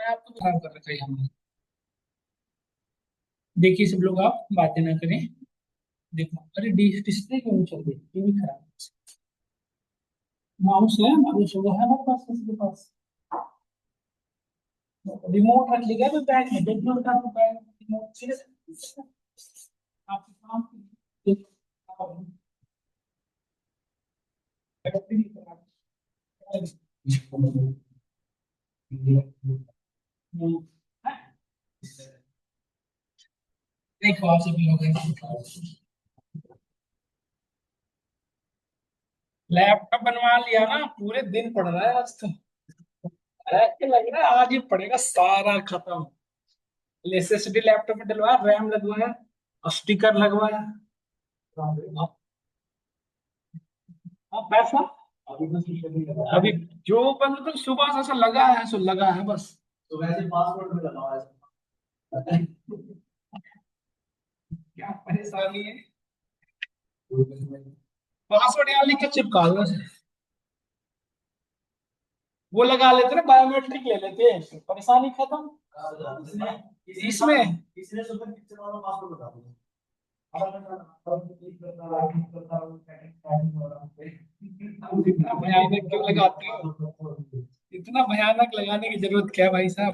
मैं आपको खराब कर रखा है हमने। देखिए सब लोग, आप बातें ना करें। देखो, अरे डिस्प्ले क्यों नहीं चल रही, टीवी खराब है। माउस है, माउस वो है हमारे पास, किसी के पास रिमोट रख लिया तो बैग में देख लो, उठा के बैग रिमोट सीधे आपके काम की। बैटरी खराब है। देखो आप सभी लोग हैं। लैपटॉप बनवा लिया ना, पूरे दिन पढ़ रहा है आज तो। अरे लग रहा है आज ही पढ़ेगा सारा खत्म। एसएसडी लैपटॉप में डलवाया, रैम लगवाया और स्टिकर लगवाया। अब पैसा अभी जो बंद तो सुबह से ऐसा लगा है, सो लगा है बस। तो वैसे पासवर्ड में लगा है। क्या परेशानी है। पासवर्ड यहाँ लिख के चिपका दो बस। वो लगा लेते ना, बायोमेट्रिक ले लेते, परेशानी खत्म। इसमें इसने सुपर पिक्चर वाला पासवर्ड बता दिया। इतना भयानक क्यों लगाते हो? इतना भयानक लगाने की जरूरत क्या है भाई साहब?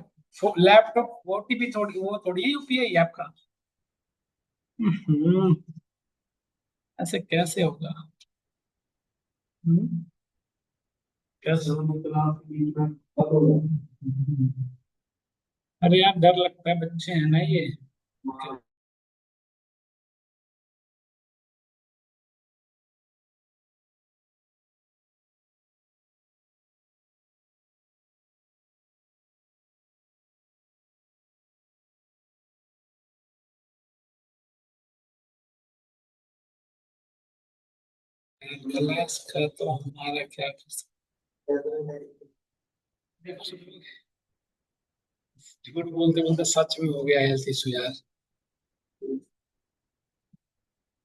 लैपटॉप ओटीपी थोड़ी, वो थोड़ी है यूपीआई आपका। हम्म, ऐसे कैसे होगा? हम्म, कैसे अरे यार डर लगता है, बच्चे हैं ना ये। क्लास का तो हमारा क्या कर सकते हैं? देखो सब लोग, झूठ बोलते बोलते सच में हो गया हेल्थ इशू यार।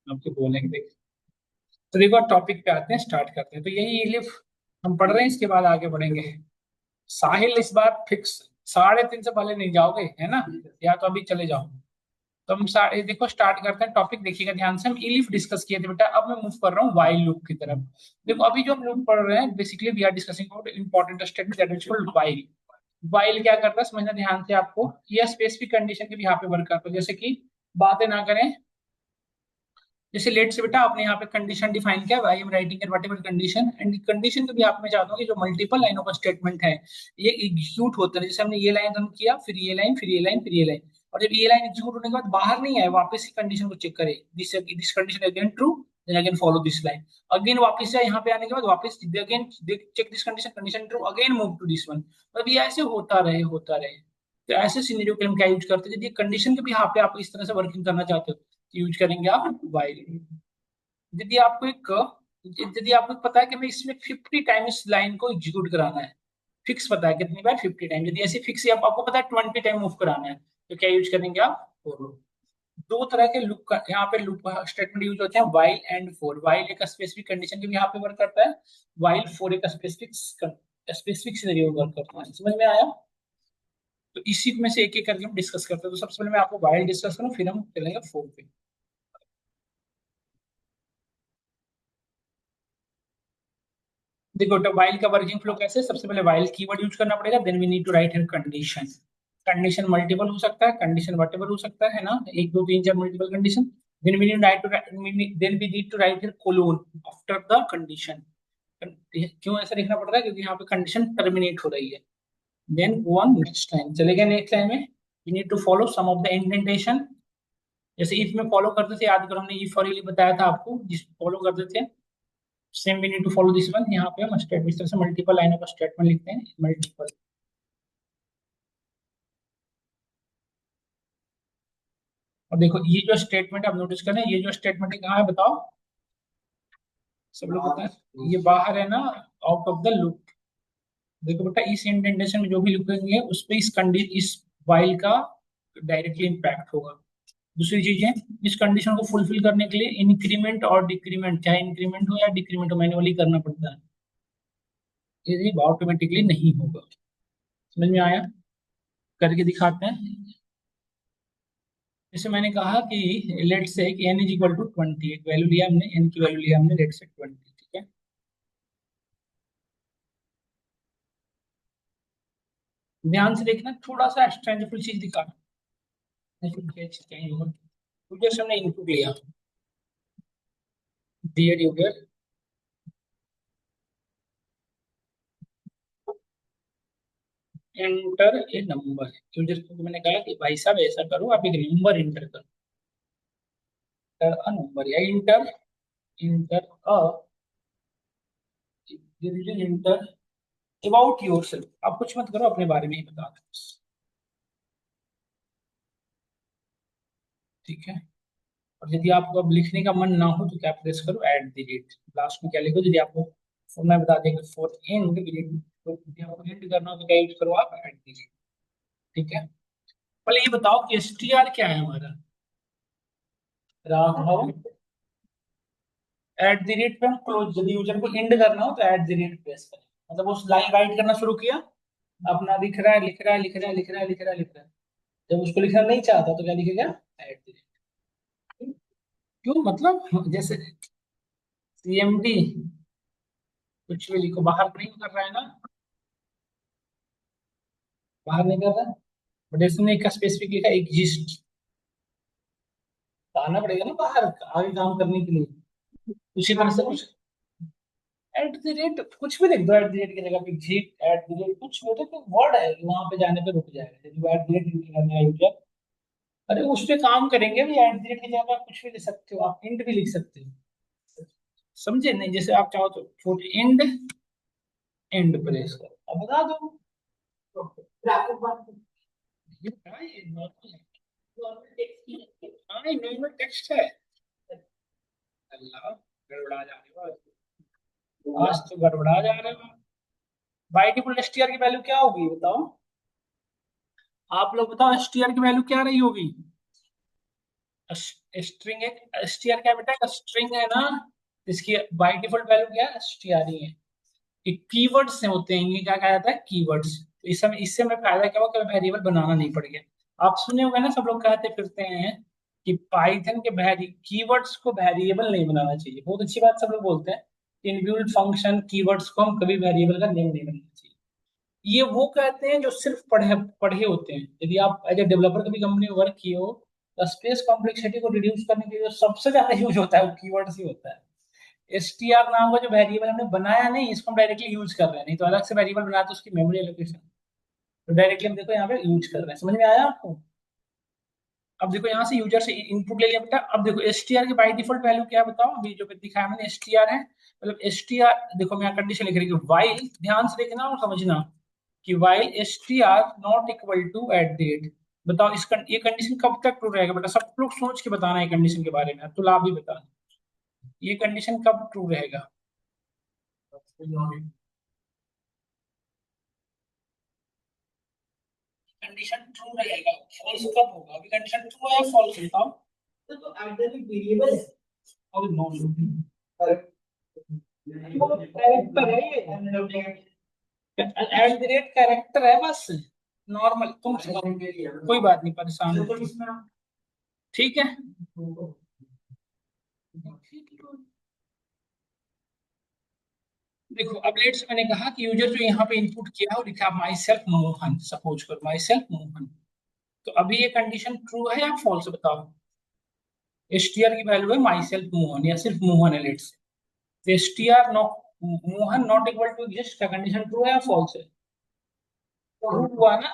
आपको बोलेंगे। तो देखो टॉपिक पे आते हैं, स्टार्ट करते हैं। तो यही इलिफ हम पढ़ रहे हैं, इसके बाद आगे बढ़ेंगे। साहिल इस बार फिक्स 3:30 से पहले नहीं जाओगे है ना? या तो अभी चले जाओ। तो हम सारे देखो स्टार्ट करते हैं, टॉपिक देखिएगा ध्यान से। हम इलिफ डिस्कस किए थे बेटा, अब मैं मूव कर रहा हूँ वाइल लूप की तरफ। देखो अभी जो हम लूप पढ़ रहे हैं, basically we are discussing about important statement that is called while. While क्या करता है समझना ध्यान से आपको। यह स्पेसिफिक कंडीशन के भी यहाँ पे वर्क करता है, जैसे कि बातें ना करें। जैसे लेट से बेटा आपने यहाँ पे कंडीशन डिफाइन किया, I am writing at whatever condition, and condition को भी आप में चाहता हूँ कि जो मल्टीपल लाइनों का स्टेटमेंट है ये एग्जीक्यूट होता है। जैसे हमने ये लाइन रन किया, फिर ये लाइन, फिर ये लाइन, फिर ये लाइन, और जब ये लाइन एग्जीक्यूट होने के बाद बाहर नहीं आए, वापस ही कंडीशन को चेक करे, this this condition again true, then again follow this line. Again वापस जाए, यहाँ पे आने के बाद वापस again check this condition, condition true, again move to this one. मतलब ये ऐसे होता रहे होता रहे। तो ऐसे सिनेरियो के हम क्या यूज करते हैं, यदि कंडीशन के भी यहाँ पे आप इस तरह से वर्किंग करना चाहते हो तो यूज करेंगे आप वाइल। यदि आपको एक यदि आपको पता है कि मैं इसमें 50 टाइम इस लाइन को एग्जीक्यूट कराना है, फिक्स पता है कितनी बार, 50 टाइम, यदि ऐसे फिक्स आपको पता है 20 टाइम मूव कराना है, तो क्या यूज करेंगे आप? for loop। दो तरह के लूप का यहाँ पे लूप स्टेटमेंट यूज होते हैं, वाइल एंड फोर। वाइल एक स्पेसिफिक कंडीशन के भी यहाँ पे वर्क करता है, वाइल फोर एक स्पेसिफिक स्पेसिफिक सिनेरियो वर्क करता है। समझ में आया? तो इसी में से एक एक करके हम डिस्कस करते हैं। तो सबसे पहले मैं आपको वाइल डिस्कस करूँ, फिर हम चलेंगे फोर पे। देखो तो वाइल का वर्किंग फ्लो कैसे है? सबसे पहले वाइल कीवर्ड यूज करना पड़ेगा, then we need to write here condition. Condition multiple हो सकता है, कंडीशन वटेवर हो सकता है ना, एक दो तीन चार multiple condition. Then we need write to then we need to write here colon after the condition. क्यों ऐसा लिखना पड़ रहा है? क्योंकि यहाँ पे कंडीशन टर्मिनेट हो रही है। देन वन नेक्स्ट लाइन चलेगा, नेक्स्ट लाइन में we need to follow some of the indentation. जैसे इफ में फॉलो करते थे, याद करो हमने इफ और बताया था आपको, जिस फॉलो करते थे, same we need to follow this one. यहाँ पे हम स्टेटमेंट इस तरह से मल्टीपल लाइनों का स्टेटमेंट लिखते हैं, मल्टीपल। और देखो ये जो स्टेटमेंट आप नोटिस करें, ये जो स्टेटमेंट है कहाँ है बताओ? सब लोग बताएं, ये बाहर है ना, आउट ऑफ द लूप। देखो बेटा इस इंडेंटेशन में जो भी लिखेंगे उस पे इस कंडीशन, इस वाइल का डायरेक्टली इम्पैक्ट होगा। दूसरी चीज है, इस कंडीशन को फुलफिल करने के लिए इंक्रीमेंट और डिक्रीमेंट, चाहे इंक्रीमेंट हो या डिक्रीमेंट हो, मैन्युअली करना पड़ता है, ये ऑटोमेटिकली नहीं होगा। समझ में आया? करके दिखाते हैं। जैसे मैंने कहा कि लेट से कि n इज इक्वल टू 20, एक वैल्यू लिया हमने, n की वैल्यू लिया हमने लेट से 20, ठीक है। ध्यान से देखना, थोड़ा सा स्ट्रेंजफुल चीज दिखाना, कहीं होगा तो जैसे हमने इनपुट लिया, dear user enter a number, user को मैंने कहा कि भाई साहब ऐसा करो, आप एक नंबर इंटर करो, इंटर अ नंबर या inter, inter a, inter about yourself, आप कुछ मत करो, अपने बारे में ही बता दो बस, ठीक है। और यदि आपको अब लिखने का मन ना हो तो क्या प्रेस करो, एट द रेट, लास्ट में क्या लिखो, यदि आपको मैं बता दें कि फॉर एंड, तो यदि आपको एंड करना हो तो क्या यूज करो आप, एट द रेट, ठीक है। पहले ये बताओ कि एसटीआर क्या है हमारा, राघव एट द रेट पे हम क्लोज, यदि यूजर को एंड करना हो तो एट द रेट प्रेस करें, मतलब उस लाइन राइट करना शुरू किया, अपना लिख रहा है लिख रहा है लिख रहा है लिख रहा है लिख रहा है लिख रहा है, जब उसको लिखना नहीं चाहता तो क्या लिखेगा, एट द रेट। क्यों, मतलब जैसे सीएमडी, कुछ भी लिखो, बाहर नहीं कर रहा है ना, बाहर नहीं कर रहा है, बट इसने एक स्पेसिफिक लिखा एग्जिस्ट, आना पड़ेगा ना बाहर आगे काम करने के लिए, उसी तरह से कुछ एट द रेट कुछ भी लिख दो, एट द रेट की जगह पे एग्जिट, एट द रेट कुछ भी, तो वर्ड है वहां पे जाने पे रुक जाएगा, यदि एट द रेट यूज करना है यूजर, अरे उस पे काम करेंगे भी, एट द रेट की जगह पे आप कुछ भी लिख सकते हो, आप इंट भी लिख सकते हो, समझे नहीं, जैसे आप चाहो तो छोटे एंड, एंड प्रेस करो, अब बता दो, ये क्या है, ये नॉर्मल है, हाँ ये नॉर्मल टेक्स्ट है, अल्लाह गड़बड़ा जा रहे हो आज तो गड़बड़ा जा रहे हो। बाई डिफॉल्ट एसटीआर की वैल्यू क्या होगी बताओ, आप लोग बताओ, एसटीआर की वैल्यू क्या रही होगी, स्ट्रिंग, एक एसटीआर क्या बेटा, स्ट्रिंग है ना, इसकी बाई डिफॉल्ट वैल्यू क्या है, एसटीआर ही है, ये कीवर्ड्स से होते हैं, ये क्या कहा जाता है, कीवर्ड्स, तो इससे हमें फायदा क्या हुआ कि वेरिएबल बनाना नहीं पड़ गया। आप सुने होंगे ना, सब लोग कहते फिरते हैं कि पाइथन के कीवर्ड्स को वेरिएबल नहीं बनाना चाहिए, बहुत अच्छी बात सब लोग बोलते हैं, इनबिल्ट फंक्शन कीवर्ड्स को हम कभी वेरिएबल का नेम नहीं बनाना चाहिए, ये वो कहते हैं जो सिर्फ पढ़े पढ़े होते हैं, यदि आप एज ए डेवलपर कभी कंपनी में वर्क किए हो, तो स्पेस कॉम्प्लेक्सिटी को रिड्यूस करने के लिए जो सबसे ज्यादा यूज होता है वो कीवर्ड्स ही होता है, एसटीआर नाम का जो वेरिएबल हमने बनाया नहीं, इसको हम डायरेक्टली यूज कर रहे हैं, नहीं तो अलग से वेरिएबल बनाया तो उसकी मेमोरी एलोकेशन, तो डायरेक्टली हम देखो यहाँ पे यूज कर रहे हैं, समझ में आया आपको। अब देखो यहाँ से यूजर से इनपुट ले लिया बेटा, अब देखो एसटीआर की बाय डिफॉल्ट वैल्यू क्या है बताओ, अभी जो दिखाया मैंने एसटीआर है, मतलब एसटीआर, देखो मैं कंडीशन लिख रही हूँ वाइल, ध्यान से देखना और समझना कि while STR not equal to at date, बताओ ये कंडीशन कब तक ट्रू रहेगा बेटा, सब लोग सोच के बताना है कंडीशन के बारे में, तो आप भी बता, ये कंडीशन कब ट्रू रहेगा, कंडीशन ट्रू रहेगा, फॉल्स कब होगा, अभी कंडीशन ट्रू है या फॉल्स बताओ, तो एट द रेट वेरिएबल है, और नो कैरेक्टर है ये, एट द रेट कैरेक्टर है बस, नॉर्मल, तुम कोई बात नहीं, परेशान हो, ठीक है। देखो अब लेट से मैंने कहा कि यूजर जो यहाँ पे इनपुट किया और लिखा माई सेल्फ मोहन, सपोज करो माई सेल्फ मोहन, तो अभी ये कंडीशन ट्रू है या फॉल्स बताओ, एसटीआर की वैल्यू है माई सेल्फ मोहन या सिर्फ मोहन है let say, STR not, Mohan not equal to exist का कंडीशन ट्रू है या फॉल्स है, ट्रू हुआ ना,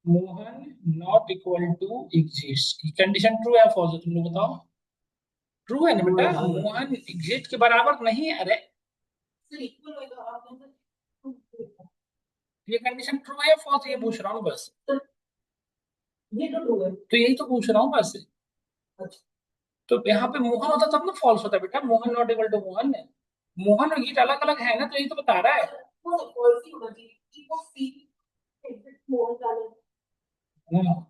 Mohan not equal to exist, condition true है या फॉल्स है, तुम लोग बताओ, ट्रू है ना बेटा, मोहन एग्जिस्ट के बराबर नहीं है, अरे ये कंडीशन ट्रू है या फॉल्स, ये पूछ रहा हूँ बस, ये तो ट्रू है, तो यही तो पूछ रहा हूँ बस, तो यहाँ पे मोहन होता तब ना फॉल्स होता बेटा, Mohan not equal to Mohan है, मोहन और गीत अलग अलग है ना, तो यही तो बता रहा है,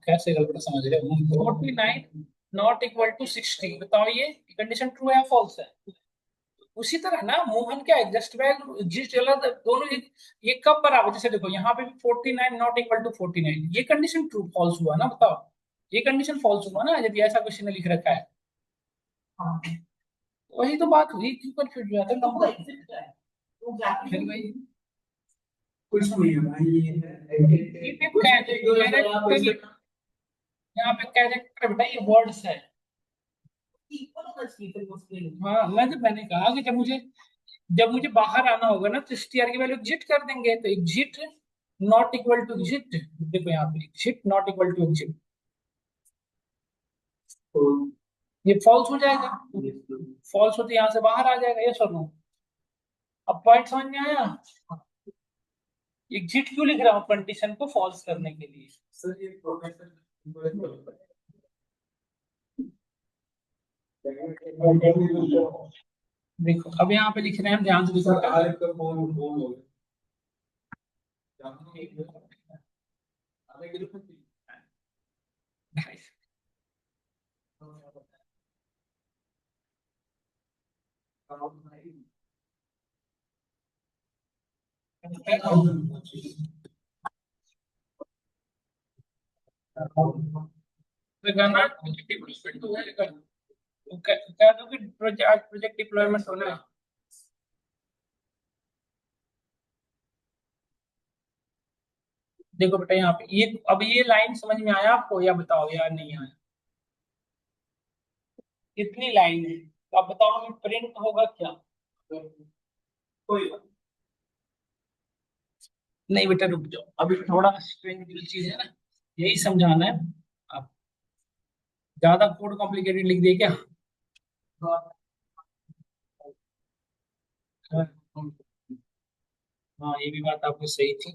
कैसे गलत समझ रहे हो, 49 नॉट इक्वल टू 60, बताओ ये कंडीशन ट्रू है या फॉल्स है, उसी तरह ना मोहन क्या एग्जिस्ट वैल्यू एग्जिस्ट अलग दोनों ये कब बराबर, जैसे देखो यहाँ पे 49 नॉट इक्वल टू 49, ये कंडीशन ट्रू फॉल्स हुआ ना, बताओ। ये कंडीशन फॉल्स हुआ ना यदि ऐसा क्वेश्चन लिख रखा है। हाँ, वही तो बात हुई, क्यों कंफ्यूज हुआ था नंबर फिर भाई। कुछ नहीं है भाई, ये है यहाँ पे कैरेक्टर बेटा, ये वर्ड्स है। हाँ, मैंने कहा कि जब मुझे बाहर आना होगा ना, तो str की वैल्यू एग्जिट कर देंगे, तो exit not equal to exit, देखो यहाँ पे exit not equal to exit, ये फॉल्स हो जाएगा। फॉल्स होते यहाँ से बाहर आ जाएगा, ये सर नो। अब पॉइंट समझ में आया। एग्जिट क्यों लिख रहा हूँ, कंडीशन को फॉल्स करने के लिए। सर ये प्रोफेसर देखो अब यहाँ पे लिख रहे हैं, ध्यान से देखो। कह दो कि प्रोजेक्ट डिप्लॉयमेंट होना है। देखो बेटा यहाँ पे ये, अब ये लाइन समझ में आया आपको, या बताओ यार नहीं आया। कितनी लाइन है, तो आप बताओ हमें प्रिंट होगा क्या। कोई नहीं बेटा, रुक जाओ, अभी थोड़ा स्ट्रेंज चीज है ना, यही समझाना है। आप ज्यादा कोड कॉम्प्लिकेटेड लिख दिए क्या। हाँ, हाँ, ये भी बात आपकी सही थी।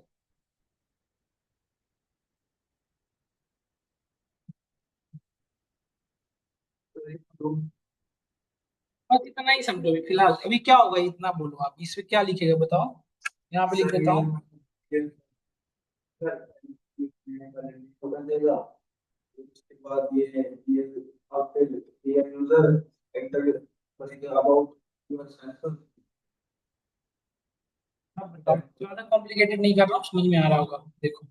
बस इतना ही समझो अभी फिलहाल, अभी क्या होगा इतना बोलो, आप इसमें क्या लिखेगा बताओ। यहाँ पे लिख देता हूँ। उसके बाद ये है ये आपके ये user enter about your sensor. अब बताओ, ज्यादा कॉम्प्लिकेटेड नहीं कर रहा हूँ, समझ में आ रहा होगा, देखो।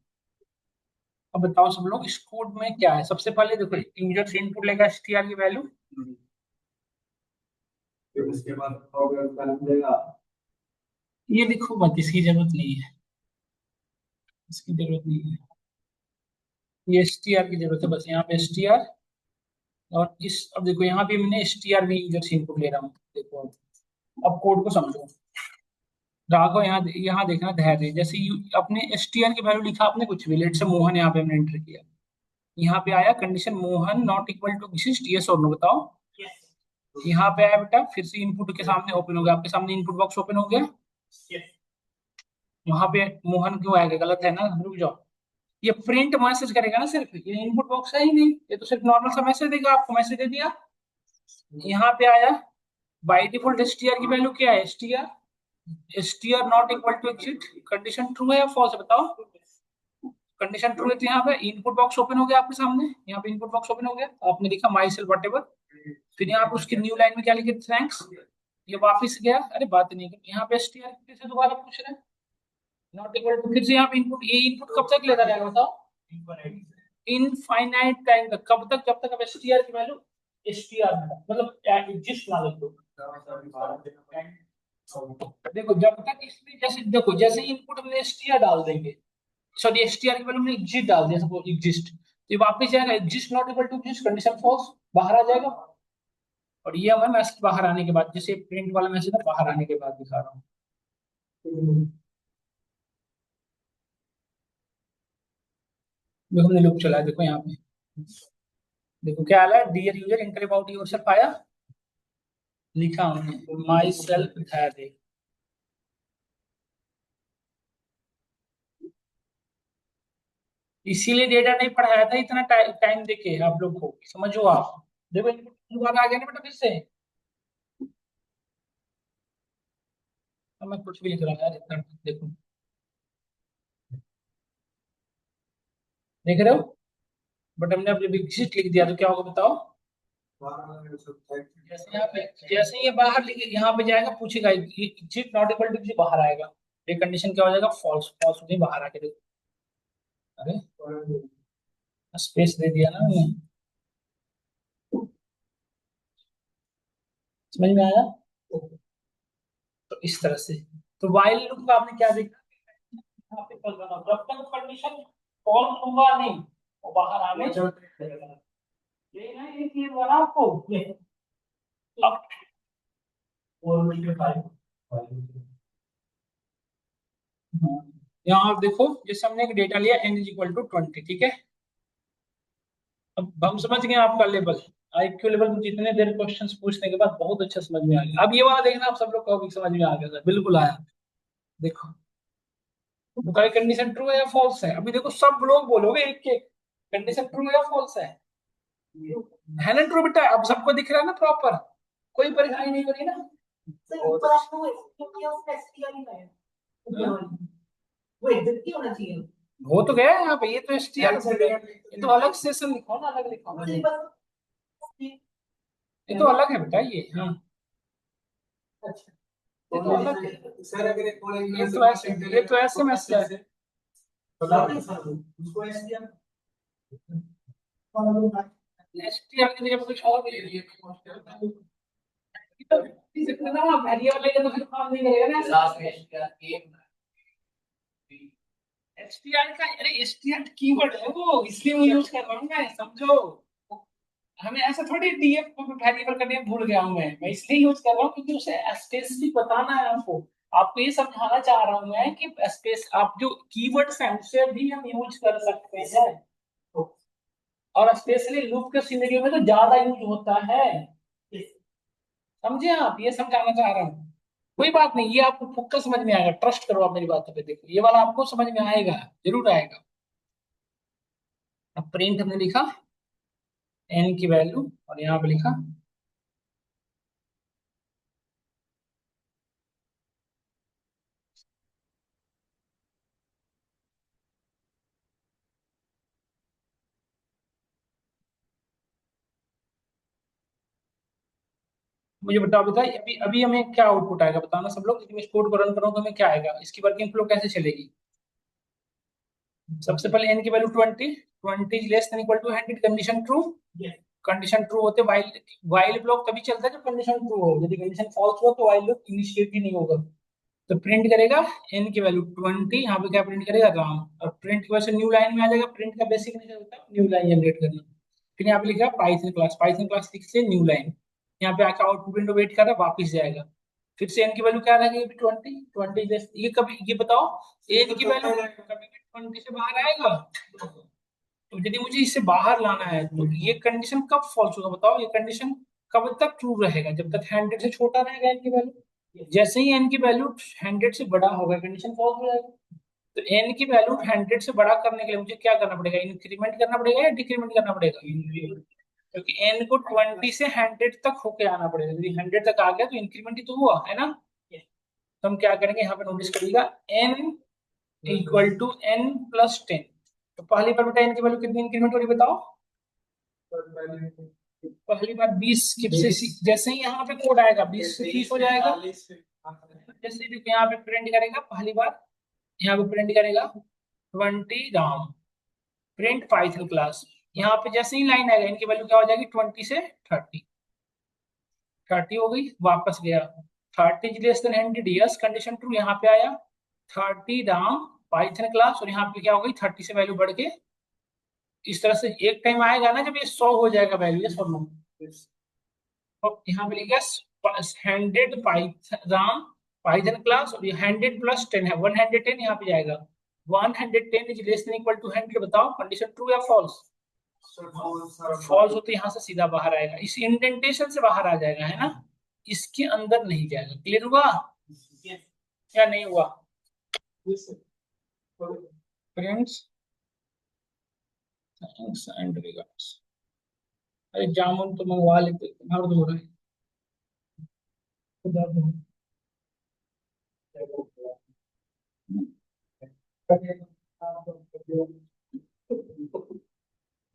अब बताओ सब लोग, इस कोड में क्या है, सबसे पहले देखो यूजर से इनपुट लेगा str की वैल्यू, फिर उसके बाद देगा। ये देखो मत, इसकी जरूरत नहीं है, इसकी जरूरत नहीं है, ये str की जरूरत है बस, यहाँ पे str। और इस, अब देखो यहाँ पे मैंने str भी यूजर से इनपुट ले रहा हूँ, देखो अब कोड को समझो। राघव यहाँ यहाँ देखना धैर्य, जैसे अपने str की वैल्यू लिखा आपने कुछ भी, लेट से मोहन यहाँ पे हमने एंटर किया, यहाँ पे आया condition Mohan not equal to exist, yes और नो बताओ। यहाँ पे आया बेटा, फिर से इनपुट के सामने ओपन हो गया, आपके सामने इनपुट बॉक्स ओपन हो गया। वहां पे मोहन क्यों आएगा, गलत है ना, रुक जाओ। ये प्रिंट मैसेज करेगा ना सिर्फ, ये इनपुट बॉक्स है ही नहीं, ये तो सिर्फ नॉर्मल सा मैसेज देगा, आपको मैसेज दे दिया। यहाँ पे आया, बाय डिफॉल्ट str की वैल्यू क्या है, str not equal to exit, condition true है या फॉल्स है बताओ। कंडीशन ट्रू है, तो यहाँ पे इनपुट बॉक्स ओपन हो गया आपके सामने, यहाँ पे इनपुट बॉक्स ओपन हो गया, आपने लिखा माई सेल्फ वट एवर, फिर यहाँ पे उसकी न्यू लाइन में क्या लिखे, थैंक्स। ये वापस गया, अरे बात नहीं कर, यहाँ पे str फिर से दोबारा पूछ रहे हैं नॉट इक्वल टू, फिर से यहाँ पे इनपुट, ये इनपुट कब तक लेता रहेगा बताओ। इनफाइनाइट टाइम तक, कब तक, जब तक अब str की वैल्यू str मतलब एग्जिस्ट ना लिख दो। देखो जब तक इसमें, जैसे देखो जैसे इनपुट हमने str डाल देंगे, सॉरी str की वैल्यू हमने एग्जिस्ट डाल दिया, सपोज एग्जिस्ट, तो ये वापस जाएगा exist not equal to exist, condition false, बाहर आ जाएगा। और ये हमें मैसेज बाहर आने के बाद, जैसे प्रिंट वाला मैसेज है बाहर आने के बाद दिखा रहा हूँ। देखो हमने लूप चला, देखो यहाँ पे, देखो क्या आया, dear user enter about yourself आया, लिखा हमने माई सेल्फ है, देख। इसीलिए डेटा नहीं पढ़ाया था इतना टाइम देके आप लोग को, समझो आप। देखो इनपुट वाला आ गया ना बेटा फिर से। अब मैं कुछ भी लिख रहा हूँ यार इतना, देखो देख रहे हो, बट हमने अब जब एग्जिस्ट लिख दिया तो क्या होगा बताओ। जैसे यहाँ पे, जैसे ये बाहर लिखे यहाँ पे जाएगा, पूछेगा इट नॉट इक्वल टू, बाहर आएगा, ये कंडीशन क्या हो जाएगा, फॉल्स। फॉल्स नहीं, बाहर आके देखो। अरे स्पेस दे दिया ना हमने। समझ में आया? तो इस तरह से, तो वाइल लूप का आपने क्या देखा, यहाँ पे फॉल्स बना, जब तक कंडीशन फॉल्स होगा नहीं वो बाहर आने लगेगा। यही ना, ये चीज बना आपको ये। अब हाँ, यहाँ आप देखो, जैसे हमने एक डेटा लिया n इज इक्वल टू 20, ठीक है। अब हम समझ गए आपका लेवल, आईक्यू लेवल में जितने देर क्वेश्चंस पूछने के बाद बहुत अच्छा समझ में आ गया। अब ये वाला देखना, आप सब लोग कहोगे समझ में आ गया सर, बिल्कुल आया। देखो, बुखारी कंडीशन ट्रू है या फॉल्स है, अभी देखो सब लोग बोलोगे एक एक, कंडीशन ट्रू है या फॉल्स है ना? ट्रू बेटा, अब सबको दिख रहा है ना प्रॉपर, कोई परेशानी नहीं हो रही ना? बहुत अच्छा। वो एग्जिट क्यों होना चाहिए? हो तो गया है यहाँ पे, ये तो एसटीआर, ये तो अलग सेशन लिखो ना, अलग लिखो ना। ये तो अलग है बेटा ये, हाँ। अच्छा, ये तो अलग है सर। अगर ये तो ऐसे मैसेज है। उसको एसटीआर, एसटीआर की जगह पे कुछ और ले लिए। ना वेरिएबल लेके तो फिर काम नहीं करेगा ना लास्ट में एसटीआर। एसटीआर का, अरे एसटीआर कीवर्ड है वो, इसलिए मैं यूज कर रहा हूँ, मैं समझो। हमें ऐसा थोड़ी डीएफ को वेरिएबल करने भूल गया हूँ मैं इसलिए यूज कर रहा हूँ क्योंकि उसे स्पेसिफिक बताना है आपको। आपको ये समझाना चाह रहा हूँ मैं कि स्पेस, आप जो कीवर्ड्स हैं उससे भी हम यूज कर सकते हैं, और स्पेशली लूप के सिनेरियो में तो ज्यादा यूज होता है। समझे आप, ये समझाना चाह रहा हूँ। कोई बात नहीं, ये आपको पक्का समझ में आएगा, ट्रस्ट करो आप मेरी बातों पे। देखो ये वाला आपको समझ में आएगा, जरूर आएगा। अब प्रिंट हमने लिखा एन की वैल्यू, और यहाँ पे लिखा मुझे बताओ, अभी अभी हमें क्या आउटपुट आएगा बताना सब लोग, मैं इस कोड को रन करूँ तो हमें क्या आएगा, इसकी वर्किंग फ्लो कैसे चलेगी? सबसे पहले एन की value 20, 20 is less than equal to 100, condition true. Condition true होते वाइल, वाइल ब्लॉक तभी चलता है जब कंडीशन ट्रू हो, यदि कंडीशन फॉल्स हो तो वाइल लूप इनिशिएट ही नहीं होगा। तो प्रिंट करेगा एन की वैल्यू 20, यहाँ पे क्या प्रिंट करेगा, राम, और प्रिंट की वजह से न्यू लाइन में आ जाएगा। प्रिंट का बेसिक नेचर होता है न्यू लाइन जनरेट करना। फिर यहाँ पे लिखा पाइथन क्लास, पाइथन क्लास लिख से न्यू लाइन, यहाँ पे आकर आउटपुट विंडो वेट कर रहा है, वापिस जाएगा। फिर से एन की वैल्यू क्या रहेगी, 20, ये कभी, ये बताओ एन की वैल्यू कभी भी 20 से बाहर आएगा? तो यदि मुझे इससे बाहर लाना है तो ये कंडीशन कब फॉल्स होगा बताओ, ये कंडीशन कब तक ट्रू रहेगा, जब तक 100 से छोटा रहेगा एन की वैल्यू। जैसे ही एन की वैल्यू 100 से बड़ा होगा कंडीशन फॉल्स हो जाएगा। तो एन की वैल्यू 100 से बड़ा करने के लिए मुझे क्या करना पड़ेगा, इंक्रीमेंट करना पड़ेगा या डिक्रीमेंट करना पड़ेगा? क्योंकि एन को 20 से 100 तक होके आना पड़ेगा, यदि 100 तक आ गया तो इंक्रीमेंट ही तो हुआ है ना। तो हम क्या करेंगे, यहाँ पे नोटिस करिएगा n equal to n plus 10। तो पहली बार बेटा एन की वैल्यू कितनी इंक्रीमेंट हो रही बताओ? पहली बार 20 से जैसे ही यहाँ पे कोड आएगा 20 से 30 हो जाएगा। जैसे भी यहाँ पे प्रिंट करेगा पहली बार, यहाँ पे प्रिंट करेगा 20 राम, प्रिंट पाइथन क्लास। यहाँ पे जैसे ही लाइन आएगा इनकी वैल्यू क्या हो जाएगी, 20 से 30, 30 हो गई, वापस गया 30 less than 100, yes condition true, यहाँ पे आया 30 राम पाइथन क्लास, और यहाँ पे क्या हो गई 30 से वैल्यू बढ़ के इस तरह से। एक टाइम आएगा ना जब ये 100 हो जाएगा वैल्यू, ये 100। तो यहाँ पे लिखा 100 पाइथन पाइथन क्लास, और ये 100 + 10 है 110, यहाँ पे जाएगा 110 is less than equal to 100, बताओ कंडीशन ट्रू या फॉल्स? फॉल्स हो तो यहाँ से सीधा बाहर आएगा, इस इंडेंटेशन से बाहर आ जाएगा, है ना, इसके अंदर नहीं जाएगा। क्लियर हुआ या नहीं हुआ फ्रेंड्स? Thanks and regards. अरे जामुन तो मंगवा लेते, दर्द हो रहा है, दर्द हो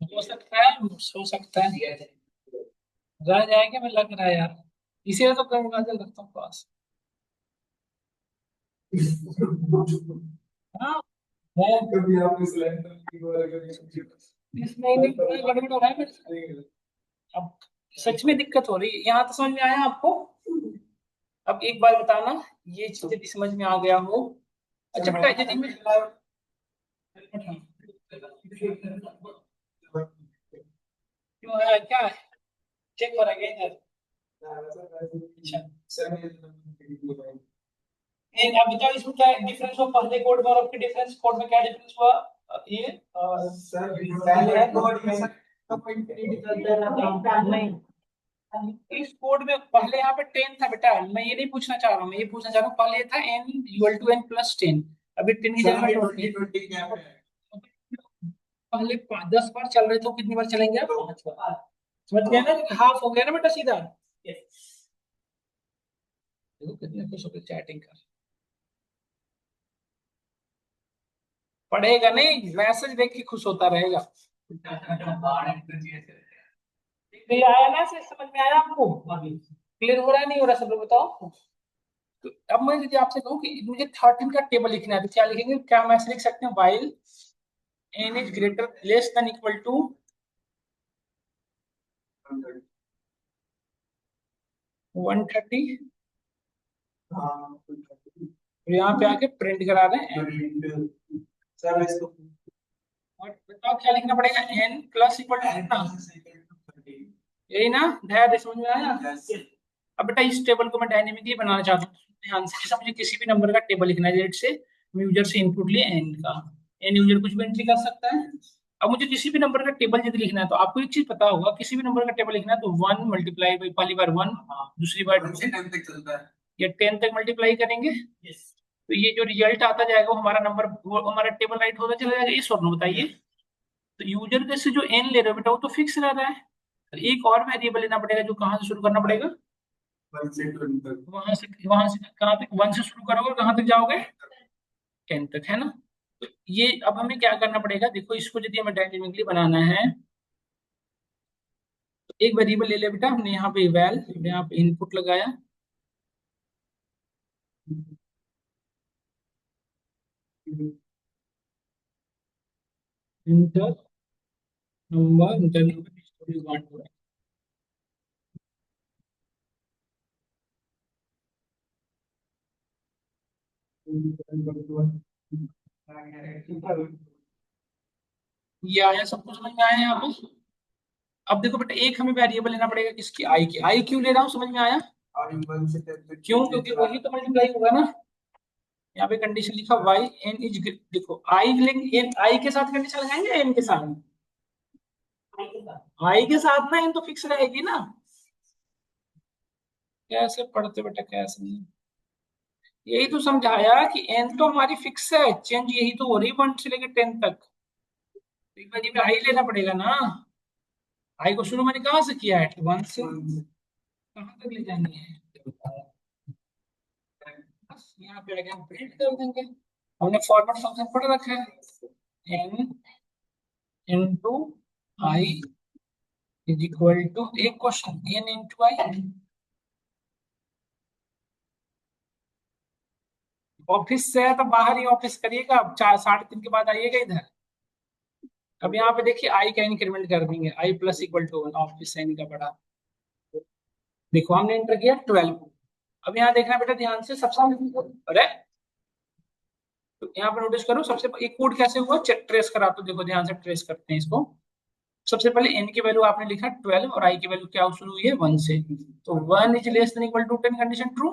हो सकता है, हो सकता है। रह जाएंगे, मैं लग रहा है यार, इसीलिए तो कम गाजर रखता हूँ पास। हाँ, मैं कभी आपने सिलेंडर की बात करी इसमें नहीं पूरा गड़बड़ हो रहा है मेरे से। अब सच में दिक्कत हो रही है, यहाँ तो समझ में आया आपको? अब एक बार बताना, ये चीज यदि समझ में आ गया हो। अच्छा बेटा, यदि मैं क्यों है, क्या है? चेक करा गया इधर। अच्छा, एक अब बताओ इसमें क्या डिफरेंस हुआ पहले कोड में और अब के डिफरेंस कोड में, क्या डिफरेंस हुआ? ये सर पहले कोड में तो कोई नहीं, इस कोड में पहले यहाँ पे 10 था बेटा, मैं ये नहीं पूछना चाह रहा हूँ, मैं ये पूछना चाह रहा हूँ पहले था n equal to n plus 10, अभी 10 की जगह 20 क्या है? पहले 10 बार चल रहे थे, तो कितनी बार चलेंगे अब? 5 बार। समझ गया ना, हाफ हो गया ना बेटा सीधा। देखो कितने खुश होकर चैटिंग कर, पढ़ेगा नहीं, मैसेज देख के खुश होता रहेगा। तो ये आया ना, से समझ में आया आपको? क्लियर हो रहा है नहीं हो रहा, सब लोग बताओ। तो अब मैं यदि आपसे कहूँ कि मुझे 13 का टेबल लिखना है, तो क्या लिखेंगे? क्या मैं ऐसे लिख सकते हैं, while n is greater less than equal to 130, और यहाँ पे आके प्रिंट करा दें n। सर इसको और बताओ क्या लिखना पड़ेगा, n प्लस इक्वल टू कितना? यही ना, ध्यान समझ में आया? अब बेटा इस टेबल को मैं डायनेमिकली बनाना चाहता हूँ, ध्यान से, जैसे मुझे किसी भी नंबर का टेबल लिखना है, जेड से यूजर से इनपुट लिए एन का, एन यूजर कुछ भी एंट्री कर सकता है। अब मुझे किसी भी नंबर का टेबल यदि लिखना है, तो आपको एक चीज पता होगा, किसी भी नंबर का टेबल लिखना है तो 1 × पहली बार 1, दूसरी बार 2 से 10 तक चलता है, या 10 तक मल्टीप्लाई करेंगे। तो ये जो रिजल्ट आता जाएगा वो हमारा नंबर, वो हमारा टेबल राइट होता चला जाएगा। इस और बताइए, तो यूजर के से जो एन ले रहे हो बेटा, वो तो फिक्स रह रहा है, तो एक और वेरिएबल लेना पड़ेगा, जो कहाँ से शुरू करना पड़ेगा? 1 से 10 तक। वहां से कहाँ तक? 1 से शुरू करोगे, कहाँ तक जाओगे? 10 तक, है ना? तो ये अब हमें क्या करना पड़ेगा, देखो इसको यदि हमें डायनेमिकली बनाना है, तो एक वेरिएबल ले ले बेटा, हमने यहाँ पे वैल, यहाँ पे इनपुट लगाया, इंटर नंबर, इंटर नंबर, ये आया, सब कुछ समझ में आया यहाँ पे? अब देखो बेटा, एक हमें वेरिएबल लेना पड़ेगा किसकी, आई की। आई क्यों ले रहा हूँ, समझ में आया? क्यों? क्योंकि वही तो मल्टीप्लाई होगा ना। यहाँ पे कंडीशन लिखा वाई एन इज, देखो आई लेंगे, एन आई के साथ कंडीशन लगाएंगे, एन के साथ? आई के साथ ना, एन तो फिक्स रहेगी ना। कैसे पढ़ते बेटा, कैसे नहीं? यही तो समझाया कि एन तो हमारी फिक्स है, चेंज यही तो हो रही है 1 से लेकर 10 तक, तो एक बार आई लेना पड़ेगा ना। आई को शुरू मैंने कहाँ से किया है, 1 से कहाँ तक ले जानी है? बस यहाँ पे आगे हम प्रिंट कर देंगे, हमने फॉरवर्ड फंक्शन पढ़ रखा है, n into i is equal to, एक question, n into i. Office से है तो बाहर ही ऑफिस करिएगा, अब 4 3:30 के बाद आइएगा इधर। अब यहाँ पे देखिए आई का इंक्रीमेंट कर देंगे, आई प्लस इक्वल टू 1, ऑफिस से का बड़ा, देखो हमने एंटर किया 12। अब यहाँ देखना बेटा ध्यान से, सबसे अरे, तो यहाँ पे नोटिस करो, सबसे एक कोड कैसे हुआ, ट्रेस करा, तो देखो ध्यान से ट्रेस करते हैं इसको। सबसे पहले एन की वैल्यू आपने लिखा 12, और आई की वैल्यू क्या शुरू हुई है, 1 से, तो 1 is less than equal to 10, condition true.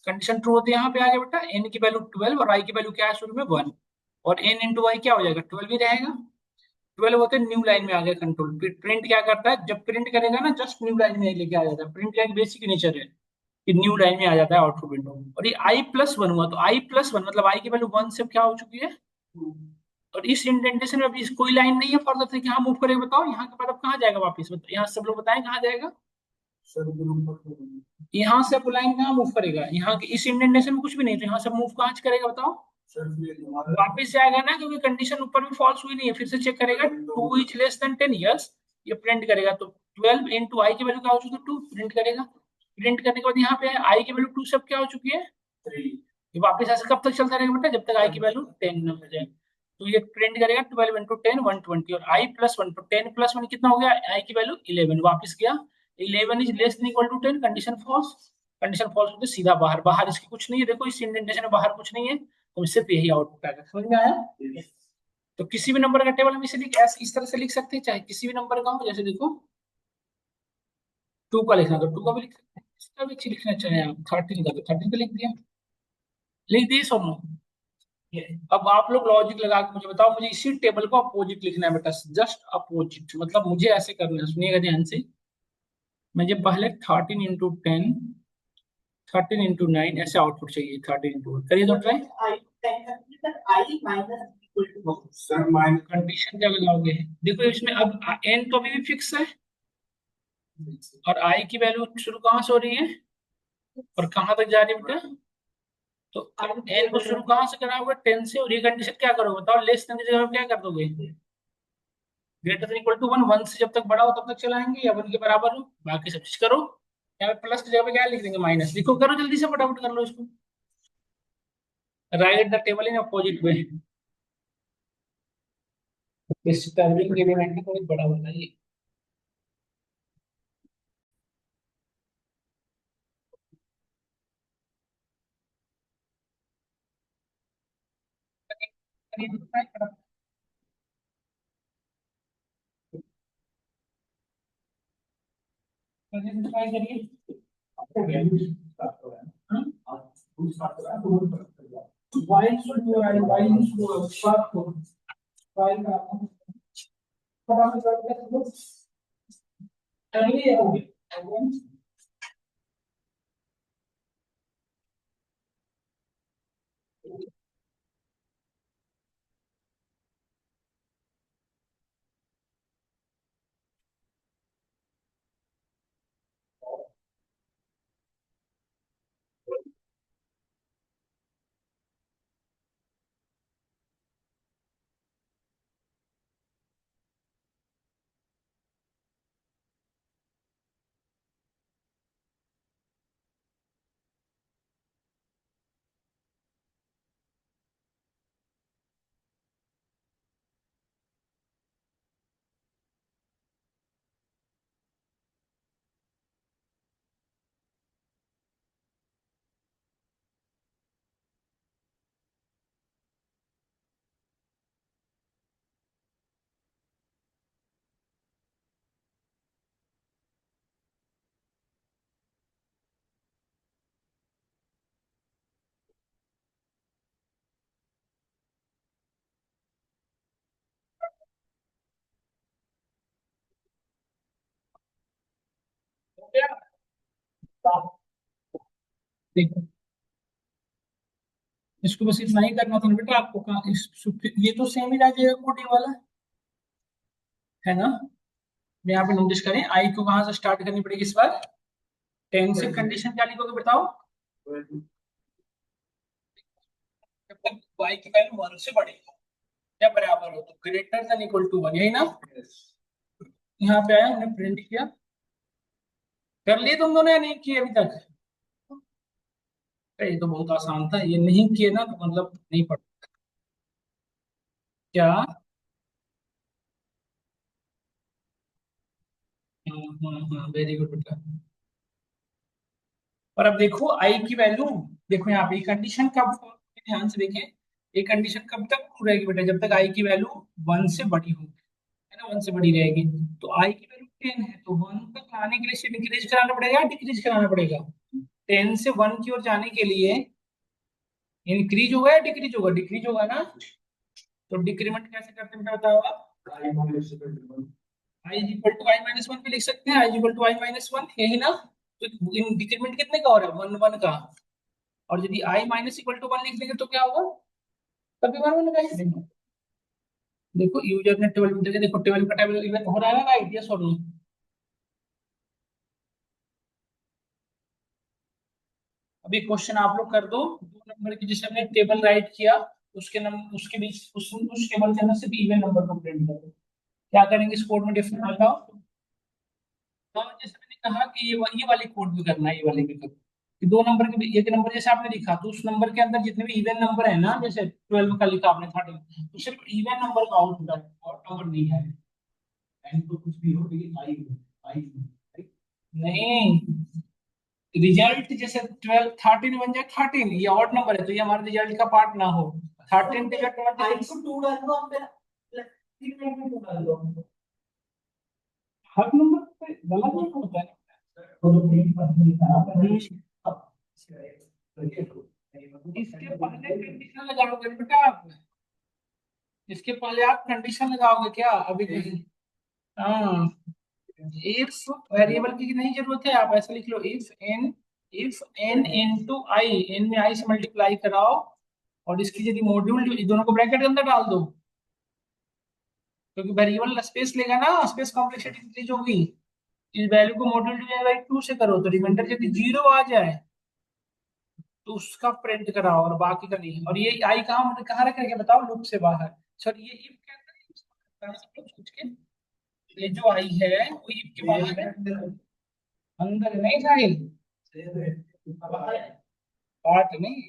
Condition true होती है, यहाँ पे आ गया बेटा, एन की वैल्यू 12 और आई की वैल्यू क्या है शुरू में, 1, और एन इंटू आई क्या हो जाएगा, 12 ही रहेगा। 12 होते न्यू लाइन में आ गया कंट्रोल, फिर प्रिंट क्या करता है, जब प्रिंट करेगा ना, जस्ट न्यू लाइन में लेके आ जाता है, प्रिंट का एक बेसिक नेचर है कि न्यू लाइन में आ जाता है आउटपुट विंडो। और ये आई प्लस वन हुआ, तो आई प्लस वन मतलब आई की वैल्यू 1 से क्या हो चुकी है, और इस इंडेंटेशन में अभी कोई लाइन नहीं है फर्दर से, कहाँ मूव करेगा बताओ, यहाँ के बाद अब कहाँ जाएगा वापस, यहाँ सब लोग बताएं कहाँ जाएगा, यहाँ से अब लाइन कहाँ मूव करेगा, यहाँ के इस इंडेंटेशन में कुछ भी नहीं, तो यहाँ से मूव कहाँ से करेगा बताओ, वापिस जाएगा ना, क्योंकि कंडीशन ऊपर में फॉल्स हुई नहीं है, फिर से चेक करेगा, 2 इज लेस देन 10, यस, ये प्रिंट करेगा तो 12 इंटू आई की वैल्यू क्या हो चुकी है 2, प्रिंट करेगा। प्रिंट करने के बाद यहाँ पे आई की वैल्यू 2 सब क्या हो चुकी है 3। ये वापस ऐसे कब तक चलता रहेगा बेटा, जब तक आई की वैल्यू 10 ना हो जाए। तो ये प्रिंट करेगा 12 इंटू 10 120 और आई प्लस 1, तो 10 प्लस 1 कितना हो गया, आई की वैल्यू 11 वापस गया। 11 is less than equal to 10, condition false. Condition false होते सीधा बाहर, बाहर इसकी कुछ नहीं है, देखो इस इंडेंटेशन में बाहर कुछ नहीं है, तो सिर्फ यही आउटपुट आएगा। समझ में आया? तो किसी भी नंबर का टेबल हम इसे इस तरह से लिख सकते हैं, चाहे किसी भी नंबर का हो। जैसे देखो 2 का लिखना तो 2 का भी लिख सकते हैं, इसका भी लिखना चाहे आप 13 का तो 13 का लिख दिया। लिख दिए सोनू? ये अब आप लोग लॉजिक लगा के मुझे बताओ, मुझे इसी टेबल को अपोजिट लिखना है बेटा, जस्ट अपोजिट, मतलब मुझे ऐसे करना है, सुनिएगा ध्यान से। मुझे पहले 13 इंटू 10, 13 इंटू 9 ऐसे आउटपुट चाहिए, 13 इंटू करिए तो ट्राई। सर माइनस कंडीशन क्या लगाओगे, देखो इसमें अब एन तो अभी भी फिक्स है, और आई की वैल्यू शुरू कहाँ से हो रही है और कहाँ तक जा रही है बेटा, तो एन को शुरू कहाँ से कराओगे 10 से, और ये कंडीशन क्या करोगे बताओ, लेस देन की जगह पे क्या कर दोगे, ग्रेटर देन इक्वल टू 1, 1 से जब तक बड़ा हो तब तक चलाएंगे या 1 के बराबर हो, बाकी सब चीज करो। यहाँ पे प्लस की जगह पे क्या लिख देंगे माइनस, लिखो करो जल्दी से फटाफट कर लो इसको, write the table in opposite way. इस टर्निंग एलिमेंट को बहुत बड़ा बनाइए। ट्राई करिए। Y should be y, y should y का फटाफट कर दो, चलिए हो गया। हो गया? देखो इसको बस इतना ही करना था ना बेटा आपको, कहा ये तो सेम ही रह जाएगा कोटी वाला, है ना। यहाँ पे नोटिस करें आई को कहाँ से स्टार्ट करनी पड़ेगी इस बार, 10 से। कंडीशन क्या लिखोगे बताओ, जब तक y की वैल्यू 1 से बड़ी हो या बराबर हो, तो ग्रेटर देन इक्वल टू 1, यही ना। यहाँ पे आया, हमने प्रिंट किया, कर लिए तुम दोनों या नहीं किए अभी तक? ये तो बहुत आसान था, ये नहीं किए ना तो मतलब नहीं पढ़ क्या। वेरी गुड बेटा। और अब देखो आई की वैल्यू, देखो यहाँ पे कंडीशन कब, ध्यान से देखें, ये कंडीशन कब तक ट्रू रहेगी बेटा, जब तक आई की वैल्यू 1 से बड़ी हो, है ना, 1 से बड़ी रहेगी। तो आई की वैल्यू 10 है, तो 1 तक लाने के लिए इसे इंक्रीज कराना पड़ेगा या डिक्रीज कराना पड़ेगा, 10 से 1 की ओर जाने के लिए इंक्रीज होगा या डिक्रीज होगा, डिक्रीज होगा ना। तो डिक्रीमेंट कैसे करते हैं बताओ आप, i equal to i minus one भी लिख सकते हैं, i equal to i minus one, यही ना। तो डिक्रीमेंट कितने का हो रहा है, 1 1 का, और यदि आई माइनस इक्वल टू 1 लिख देंगे तो क्या होगा, तभी 1 1 का ही देंगे। देखो यूजर ने टेबल में देखो, टेबल का टेबल हो रहा है ना, राइट, यस और नो। अभी क्वेश्चन आप लोग कर दो, 2 नंबर की जिसे हमने टेबल राइट किया, उसके बीच उस टेबल के अंदर सिर्फ इवन नंबर को प्रिंट करो। क्या करेंगे इस कोड में डिफरेंट बताओ। तो जैसे मैंने कहा कि ये वाली कोड भी करना है, ये वाली भी करना कि दो नंबर के एक नंबर जैसे आपने लिखा तो उस नंबर के अंदर जितने भी इवन नंबर है ना, जैसे 12 का लिखा आपने 13, तो सिर्फ इवन नंबर काउंट होता है और नंबर नहीं है। एन तो कुछ भी हो लेकिन आई नहीं, रिजल्ट जैसे 12 13 बन जाए 13, ये ऑड नंबर है तो ये हमारे रिजल्ट का पार्ट ना हो। 13 डिवाइड 26 2 डाल दो आप, फिर 3 में 2 डाल दो। हर नंबर पे गलत नहीं होता है। इसके पहले कंडीशन लगाओगे बेटा आप, इसके पहले आप कंडीशन लगाओगे क्या अभी नहीं। हाँ, इफ वेरिएबल की नहीं जरूरत है, आप ऐसा लिख लो if n into i, n में आई से मल्टीप्लाई कराओ और इसकी यदि मॉड्यूल दोनों को ब्रैकेट के अंदर डाल दो, क्योंकि वेरिएबल स्पेस लेगा ना, स्पेस कॉम्प्लेक्सिटी इंक्रीज होगी। इस वैल्यू को मॉड्यूल डिवाइड बाई 2 से करो तो रिमाइंडर यदि 0 आ जाए तो उसका प्रिंट कराओ और बाकी का नहीं। और ये आई कहाँ रख रखे बताओ, लूप से बाहर। सर ये इफ के अंदर सब लोग सोच के, ये जो आई है वो इफ के बाहर है, अंदर नहीं साहिल, पार्ट नहीं,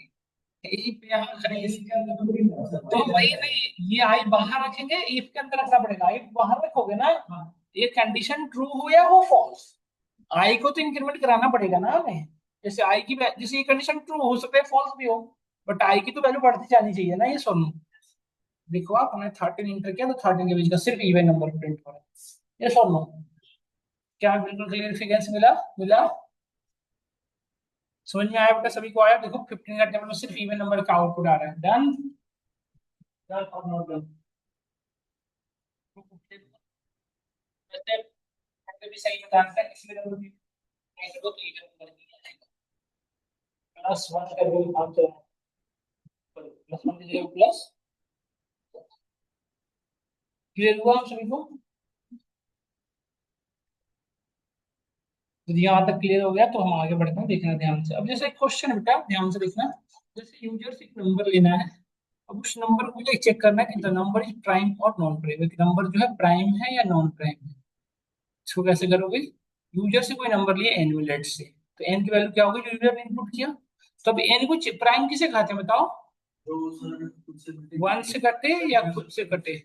इफ यहाँ तो वही नहीं, ये आई बाहर रखेंगे, इफ के अंदर रखना पड़ेगा। इफ बाहर रखोगे ना, ये कंडीशन ट्रू हो या हो फॉल्स, आई को तो इंक्रीमेंट कराना पड़ेगा ना हमें। जैसे आई की जैसे ये कंडीशन ट्रू हो सकता है फॉल्स भी हो, बट आई की तो वैल्यू बढ़ती जानी चाहिए ना, ये सुनो। देखो आप हमने 13 इंटर किया तो 13 के बीच का सिर्फ इवन नंबर प्रिंट हो रहा है, ये सुनो। क्या बिल्कुल क्लियरिफिकेशन मिला मिला, समझ में आया बेटा सभी को आया। देखो 15 का टेबल में सिर्फ इवन नंबर का आउटपुट आ रहा है। डन, डन और नॉट डन। वैसे हमने भी सही बताया था, इसलिए नंबर भी नहीं तो इवन नंबर ही आएगा। प्लस 1 का भी आंसर, प्लस 1 की जगह प्लस। क्लियर हुआ आप सभी को। यदि यहाँ तक क्लियर हो गया तो हम आगे बढ़ते हैं, देखना ध्यान से। अब जैसे एक क्वेश्चन है बेटा, ध्यान से देखना। जैसे यूजर से एक नंबर लेना है, अब उस नंबर को ये चेक करना है कि द नंबर इज प्राइम और नॉन प्राइम, नंबर जो है प्राइम है या नॉन प्राइम है। इसको कैसे करोगे, यूजर से कोई नंबर लिए एन में लेट से, तो एन की वैल्यू क्या होगी जो यूजर ने इनपुट किया। तो अब एन को प्राइम किसे खाते हैं बताओ, वन से कटे या खुद से कटे,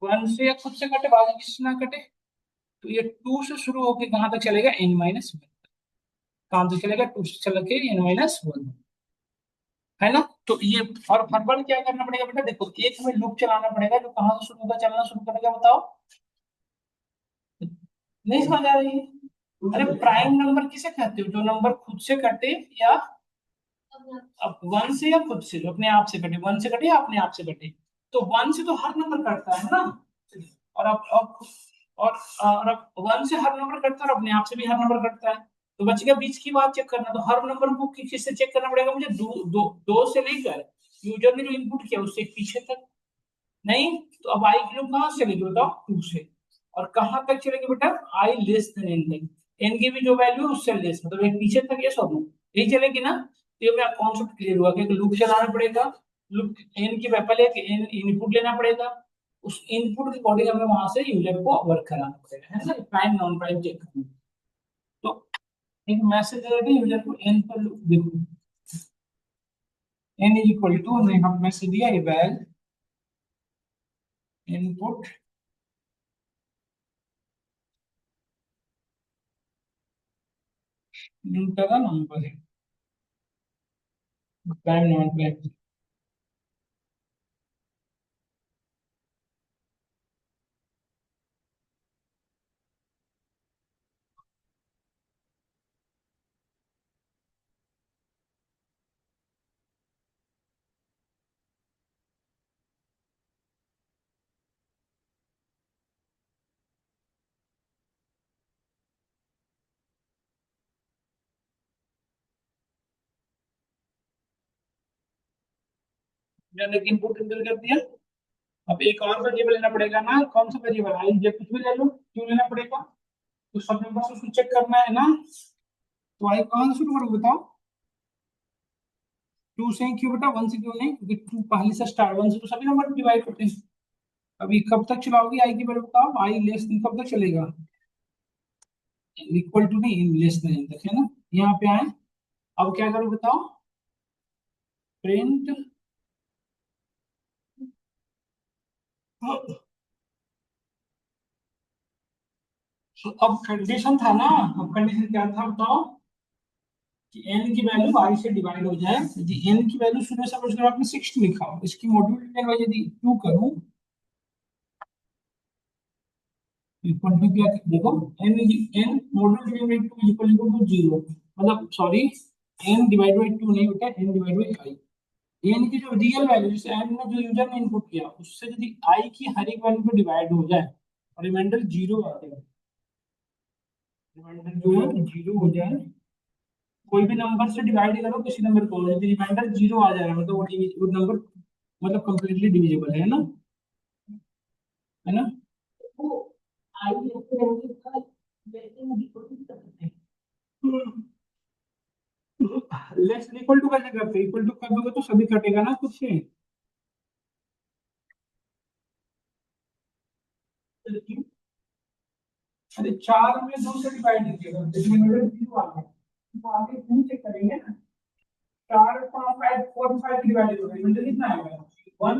वन से या खुद से कटे, बाकी किससे ना कटे। तो ये टू से शुरू होकर कहाँ तक चलेगा, एन माइनस वन, कहाँ तक चलेगा, टू से चल के एन माइनस वन, है ना। तो ये और हर बार क्या करना पड़ेगा बेटा, देखो एक में लूप चलाना पड़ेगा, जो कहाँ से शुरू होगा चलना शुरू करेगा बताओ। नहीं समझ आ रही है। अरे प्राइम नंबर किसे कहते हो, जो नंबर खुद से कटे या अब वन से या खुद से, जो अपने आप से कटे, वन से कटे या अपने आप से कटे। तो वन से तो हर नंबर कटता है ना, और अब और अब वन से हर नंबर कटता है और अपने आप से भी हर नंबर कटता है। तो बच गया बीच की बात चेक करना, तो हर नंबर को किससे चेक करना पड़ेगा मुझे, दो से लेकर यूजर ने जो इनपुट किया उससे पीछे तक। नहीं, तो अब आई की कहाँ से चलेगी बताओ, टू से। और कहाँ तक चलेगी बेटा, आई लेस देन एन तक, एन की भी जो वैल्यू है उससे लेस, मतलब एक पीछे तक, ये सब यही चलेगी ना। तो ये मेरा कॉन्सेप्ट क्लियर हुआ कि लूप चलाना पड़ेगा, लूप एन की पहले एन इनपुट लेना पड़ेगा, उस इनपुट के अकॉर्डिंग हमें वहां से यूजर को वर्क कराना पड़ेगा, है ना, प्राइम नॉन प्राइम चेक करना। तो एक मैसेज देगा यूजर को एन पर देखो, एन इज इक्वल टू, हमने यहाँ मैसेज दिया है वैल इनपुट इनका का नंबर है, प्राइम नॉन प्राइम। मैंने इनपुट इंटर कर दिया। अब एक और वेरिएबल लेना पड़ेगा ना, कौन सा वेरिएबल, आई जे कुछ भी ले लो, क्यों लेना पड़ेगा, तो सब नंबर से उसको चेक करना है ना। तो आई कहाँ से शुरू करोगे बताओ, टू से ही क्यों बेटा, वन से क्यों नहीं, क्योंकि टू पहले से स्टार्ट, वन से तो सभी नंबर डिवाइड होते हैं। अभी कब तक चलाओगी आई की वैल्यू बताओ, आई लेस देन कब तक चलेगा, इक्वल टू नहीं लेस देन तक है ना। यहाँ पे आए, अब क्या करूँ बताओ, प्रिंट, अब कंडीशन था ना, अब कंडीशन क्या था बताओ, कि n की वैल्यू i से डिवाइड हो जाए, यदि n की वैल्यू शुरू से उसके बाद में 60 लिखा हो, इसकी मॉड्यूल डिवीजन में यदि 2 करूं, इक्वल टू क्या देखो, n मॉड्यूल डिवीजन में 2 इक्वल टू 0, मतलब सॉरी n डिवाइड बाय 2 नहीं होता, n divide by i। n की जो रियल वैल्यू जैसे n में जो यूजर ने इनपुट किया उससे यदि i की हर एक वैल्यू पे डिवाइड हो जाए और रिमाइंडर 0 आ जाए, रिमाइंडर जो है 0 हो जाए, कोई भी नंबर से डिवाइड करो किसी नंबर को, यदि रिमाइंडर 0 आ जाएगा मतलब वो नंबर मतलब कंप्लीटली डिविजिबल है ना, है ना। वो आई लेस इक्वल टू कैसे करते, इक्वल टू कर दोगे तो सभी कटेगा ना खुद से। अरे 4 में 2 से डिवाइड कीजिएगा, इसमें नंबर 0 आ गया तो आगे 2 से करेंगे ना, 4 5 4 5 डिवाइड होगा, रिमाइंडर कितना आएगा 1।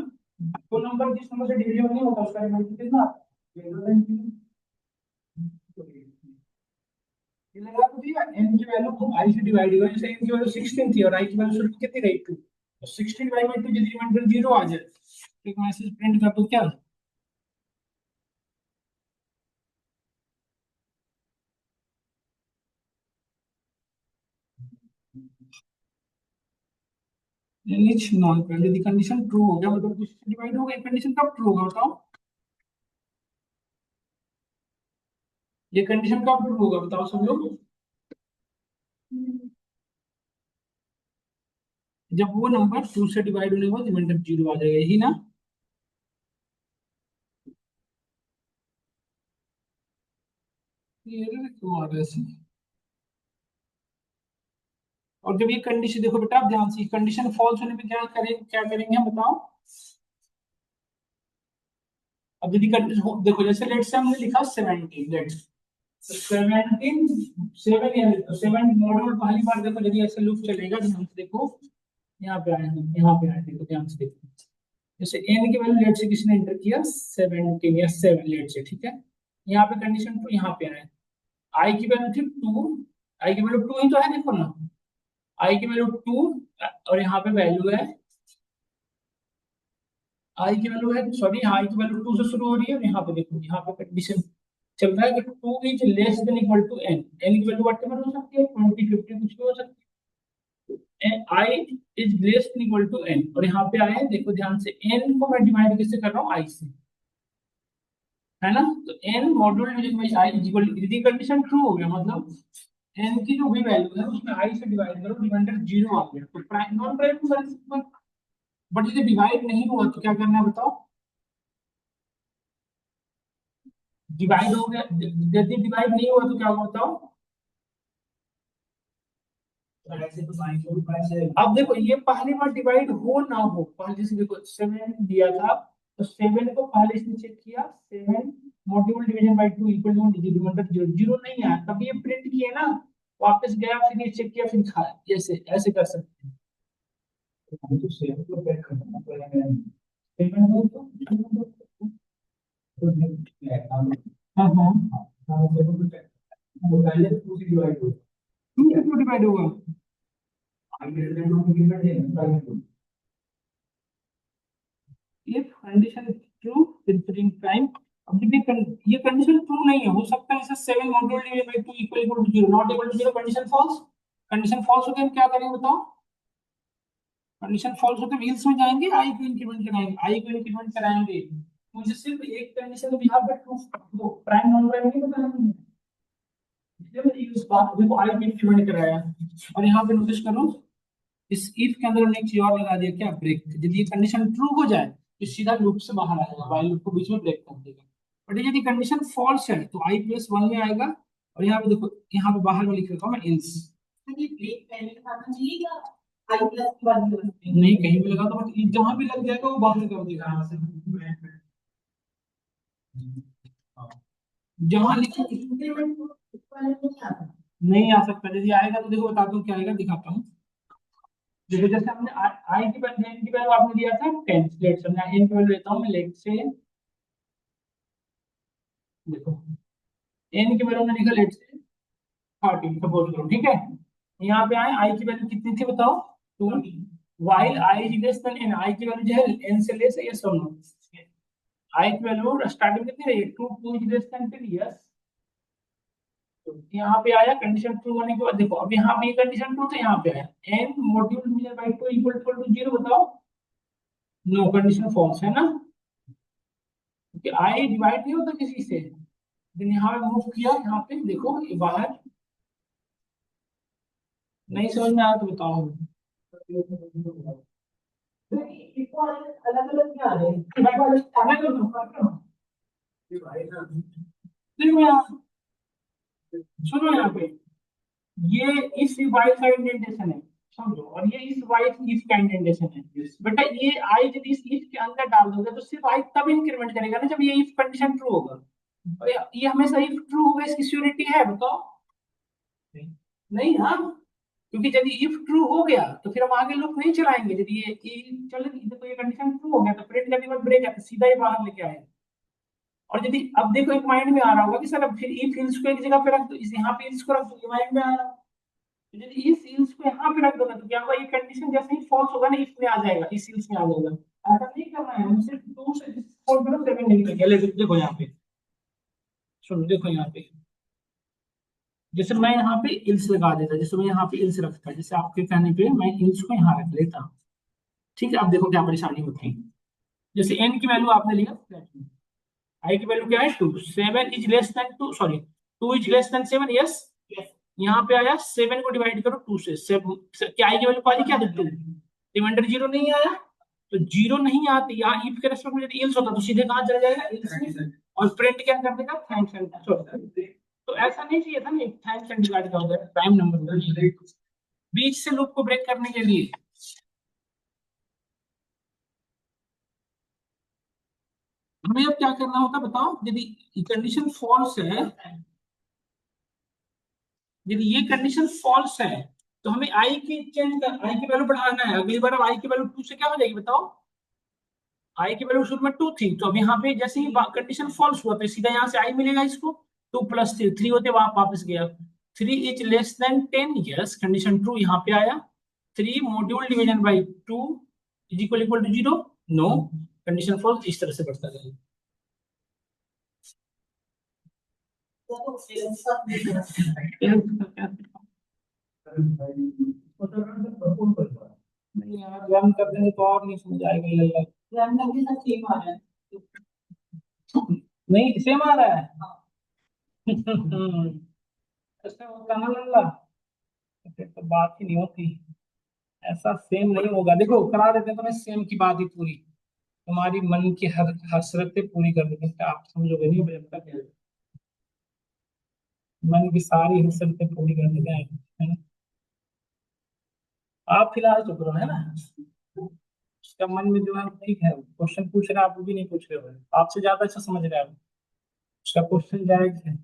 तो नंबर जिस नंबर से डिविजिबल नहीं होता उसका रिमाइंडर कितना आता है, ये लगा तो दिया n की वैल्यू को i से डिवाइड होगा, जैसे n की वैल्यू 16 थी और i की वैल्यू सिर्फ कितनी रही 2, तो 16 डिवाइड बाय 2 यदि रिमाइंडर 0 आ जाए तो एक मैसेज प्रिंट कर दो क्या, नीच नॉन प्रिंट, यदि कंडीशन ट्रू हो गया मतलब किससे डिवाइड हो गया, कंडीशन कब ट्रू होगा बताओ, ये कंडीशन कब ट्रू होगा बताओ सब लोग, जब वो नंबर 2 से डिवाइड होने के बाद रिमाइंडर 0 आ जाएगा, यही ना। ये क्यों आ रहा है ऐसे, और जब ये कंडीशन देखो बेटा आप ध्यान से, कंडीशन फॉल्स होने पे क्या करेंगे हम बताओ, अब यदि कंडीशन देखो जैसे लेट से हमने लिखा 17, लेट 17 7 या 7 मॉड्यूल पहली बार देखो, यदि ऐसे लूप चलेगा ध्यान से देखो, यहाँ पे आए हम, यहाँ पे आए देखो ध्यान से देखो, जैसे n की वैल्यू लेट से किसने एंटर किया 17 या 7 लेट से, ठीक है, यहाँ पे कंडीशन टू यहाँ पे आए, i की वैल्यू थी 2, i की वैल्यू 2 ही तो है देखो ना, i की वैल्यू 2 और यहाँ पे वैल्यू है, i की वैल्यू है सॉरी i की वैल्यू 2 से शुरू हो रही है और यहाँ पे देखो, यहाँ पे कंडीशन चल रहा है कि 2 is less than equal to n, n की वैल्यू व्हाटएवर हो सकती है 20 50 कुछ भी हो सकती है, i is less than equal to n, और यहाँ पे आए हैं देखो ध्यान से, n को मैं डिवाइड किससे कर रहा हूँ i से, है ना, तो n module division by i is equal, यदि कंडीशन ट्रू हो गया मतलब n की जो भी वैल्यू है उसमें i से डिवाइड करो, रिमाइंडर 0 आ गया तो प्राइम नॉन प्राइम, बट यदि डिवाइड नहीं हुआ तो क्या करना है बताओ, डिवाइड हो गया, यदि डिवाइड नहीं हुआ तो क्या होगा बताओ, अब देखो ये पहली बार डिवाइड हो ना हो, पहले से देखो 7 दिया था तो 7 को पहले इसने चेक किया, 7 module division by 2 equal to remainder 0 0 नहीं आया तब ये प्रिंट किए ना, वापस गया फिर ये चेक किया फिर खाया, ऐसे ऐसे कर सकते हैं। तो 7 को पैक करना पड़ेगा, 7 को हाँ हाँ हाँ, 7 को पैक, वो पहले 2 से डिवाइड होगा, 2 से क्यों डिवाइड होगा, इफ कंडीशन ट्रू फिर प्रिंट प्राइम, अब ये कंडीशन ट्रू नहीं है, हो सकता है जैसे 7 module divide by 2 equal to 0 not equal to 0, condition false, condition false होते हम क्या करेंगे बताओ, कंडीशन फॉल्स होते हम इल्स में जाएंगे, आई को इंक्रीमेंट कराएंगे, आई को इंक्रीमेंट कराएंगे, मुझे सिर्फ एक कंडीशन तो यहाँ पे ट्रू प्राइम नॉन प्राइम नहीं पता है, इसलिए मैंने इस बात को आई को इंक्रीमेंट कराया, और यहाँ पे नोटिस करो इस इफ के अंदर हमने एक चीज और लगा दिया क्या, ब्रेक, यदि ये कंडीशन ट्रू हो जाए तो सीधा लूप से बाहर आ जाएगा, व्हाइल लूप को बीच में ब्रेक कर देगा, बट यदि कंडीशन फॉल्स है तो आई प्लस 1 में आएगा, और यहाँ पे देखो यहाँ पे बाहर में लिख रखा हूँ मैं इल्स, ये ब्रेक पहले लगाना चाहिए या आई प्लस 1 नहीं कहीं भी लगा तो जहां भी लग जाएगा वो बाहर कर देगा यहाँ से, जहां लिखो नहीं आ सकता, यदि आएगा तो देखो बताता हूँ क्या आएगा, दिखाता हूँ। देखो जैसे हमने आई की वैल्यू, एन की वैल्यू आपने दिया था 10, लेट से मैं एन की वैल्यू लेता हूँ, मैं लेट से देखो एन की वैल्यू मैंने लिखा लेट से 30 सपोज करो, ठीक है। यहाँ पे आए आई की वैल्यू कितनी थी बताओ, 2, while i is less than n, i की वैल्यू जो है एन से लेस है, यस और नो। आई की वैल्यू स्टार्टिंग कितनी रही, 2, 2 इज लेस देन 10, यस। यहाँ पे आया कंडीशन ट्रू होने के बाद, देखो अब यहाँ पे कंडीशन ट्रू तो यहाँ पे आया n module division by 2 equal to 0, बताओ नो, कंडीशन फॉल्स है ना, क्योंकि आई डिवाइड नहीं होता किसी से। देन यहाँ पे मूव किया, यहाँ पे देखो ये बाहर, नहीं समझ में आया तो बताओ। अलग अलग क्या आ रहे हैं, देखो यहाँ, सुनो यहाँ पे, ये इस वाई का इंडेंटेशन है, समझो, और ये इस वाई इफ का इंडेंटेशन है। बेटा ये आई यदि इस इफ के अंदर डाल दोगे तो सिर्फ आई तब इंक्रीमेंट करेगा ना जब ये इफ कंडीशन ट्रू होगा, और ये हमेशा इफ ट्रू होगा, इसकी श्योरिटी है बताओ, नहीं हाँ, क्योंकि यदि इफ ट्रू हो गया तो फिर हम आगे लूप नहीं चलाएंगे, यदि ये चलो तो ये कंडीशन ट्रू हो गया तो प्रिंट करने के बाद ब्रेक है तो सीधा ही बाहर लेके आएगा। और यदि अब देखो एक माइंड में आ रहा होगा कि सर अब फिर इफ इल्स को एक जगह पे रख दो, इस यहाँ पे इल्स को रख दो, ये माइंड में आ रहा है। तो यदि इस इल्स को यहाँ पे रख दोगे तो क्या होगा, ये कंडीशन जैसे ही फॉल्स होगा ना इफ में आ जाएगा, इस इल्स में आ जाएगा। ऐसा नहीं करना है, हम सिर्फ 2 से फोर करो 7 निकल गया, देखो यहाँ पे, सुनो देखो यहाँ पे, जैसे मैं यहाँ पे इल्स लगा देता, जैसे मैं यहाँ पे इल्स रखता, जैसे आपके कहने पे मैं इल्स को यहाँ रख लेता, ठीक है। अब देखो क्या परेशानी होती है, जैसे एन की वैल्यू आपने लिया फ्लैट में, आई की वैल्यू क्या है 2, 7 is less then 2, sorry 2 is less then 7, yes. यहाँ पे आया 7 को डिवाइड करो 2 से, 7 क्या आई की वैल्यू पाली क्या, 2, रिमाइंडर 0 नहीं आया, तो 0 नहीं आते, यहाँ इफ के रेस्पेक्ट में यदि इल्स होता तो सीधे कहाँ चला जाएगा, इल्स में, और प्रिंट क्या कर देगा, थैंक्स एंड, तो ऐसा नहीं चाहिए था ना, थैंक्स एंड डिवाइड का होगा प्राइम नंबर बीच से लूप को ब्रेक करने के लिए। हमें अब क्या करना होगा बताओ, यदि कंडीशन फॉल्स है, यदि ये कंडीशन फॉल्स है तो हमें आई की चेंज कर, आई की वैल्यू बढ़ाना है, अगली बार अब आई की वैल्यू 2 से क्या हो जाएगी बताओ, आई की वैल्यू शुरू में 2 थी, तो अब यहाँ पे जैसे ही कंडीशन फॉल्स हुआ तो सीधा यहाँ से आई मिलेगा इसको, 2 प्लस 3, 3 होते वापस गया, 3 is less than 10, yes condition true, यहाँ पे आया 3 module division by 2 is equal to 0, no condition false, इस तरह से बढ़ता जाएगा। नहीं यार रन कर देंगे तो और नहीं समझ आएगा, ये रन करके सब सेम आ रहा है, नहीं सेम आ रहा है। ऐसे होता ना लल्ला, फिर तो बात ही नहीं होती, ऐसा सेम नहीं होगा, देखो करा देते हैं तो मैं सेम की बात ही पूरी, तुम्हारी मन की हर हसरतें पूरी कर देते हैं, आप समझोगे नहीं जब तक, मन की सारी हसरतें पूरी कर देते हैं, है ना। आप फिलहाल चुप रहो, है ना, उसका मन में जो है ठीक है, क्वेश्चन पूछ रहा है, आप वो भी नहीं पूछ रहे हो, आपसे ज्यादा अच्छा समझ रहा है वो। उसका क्वेश्चन जायज है,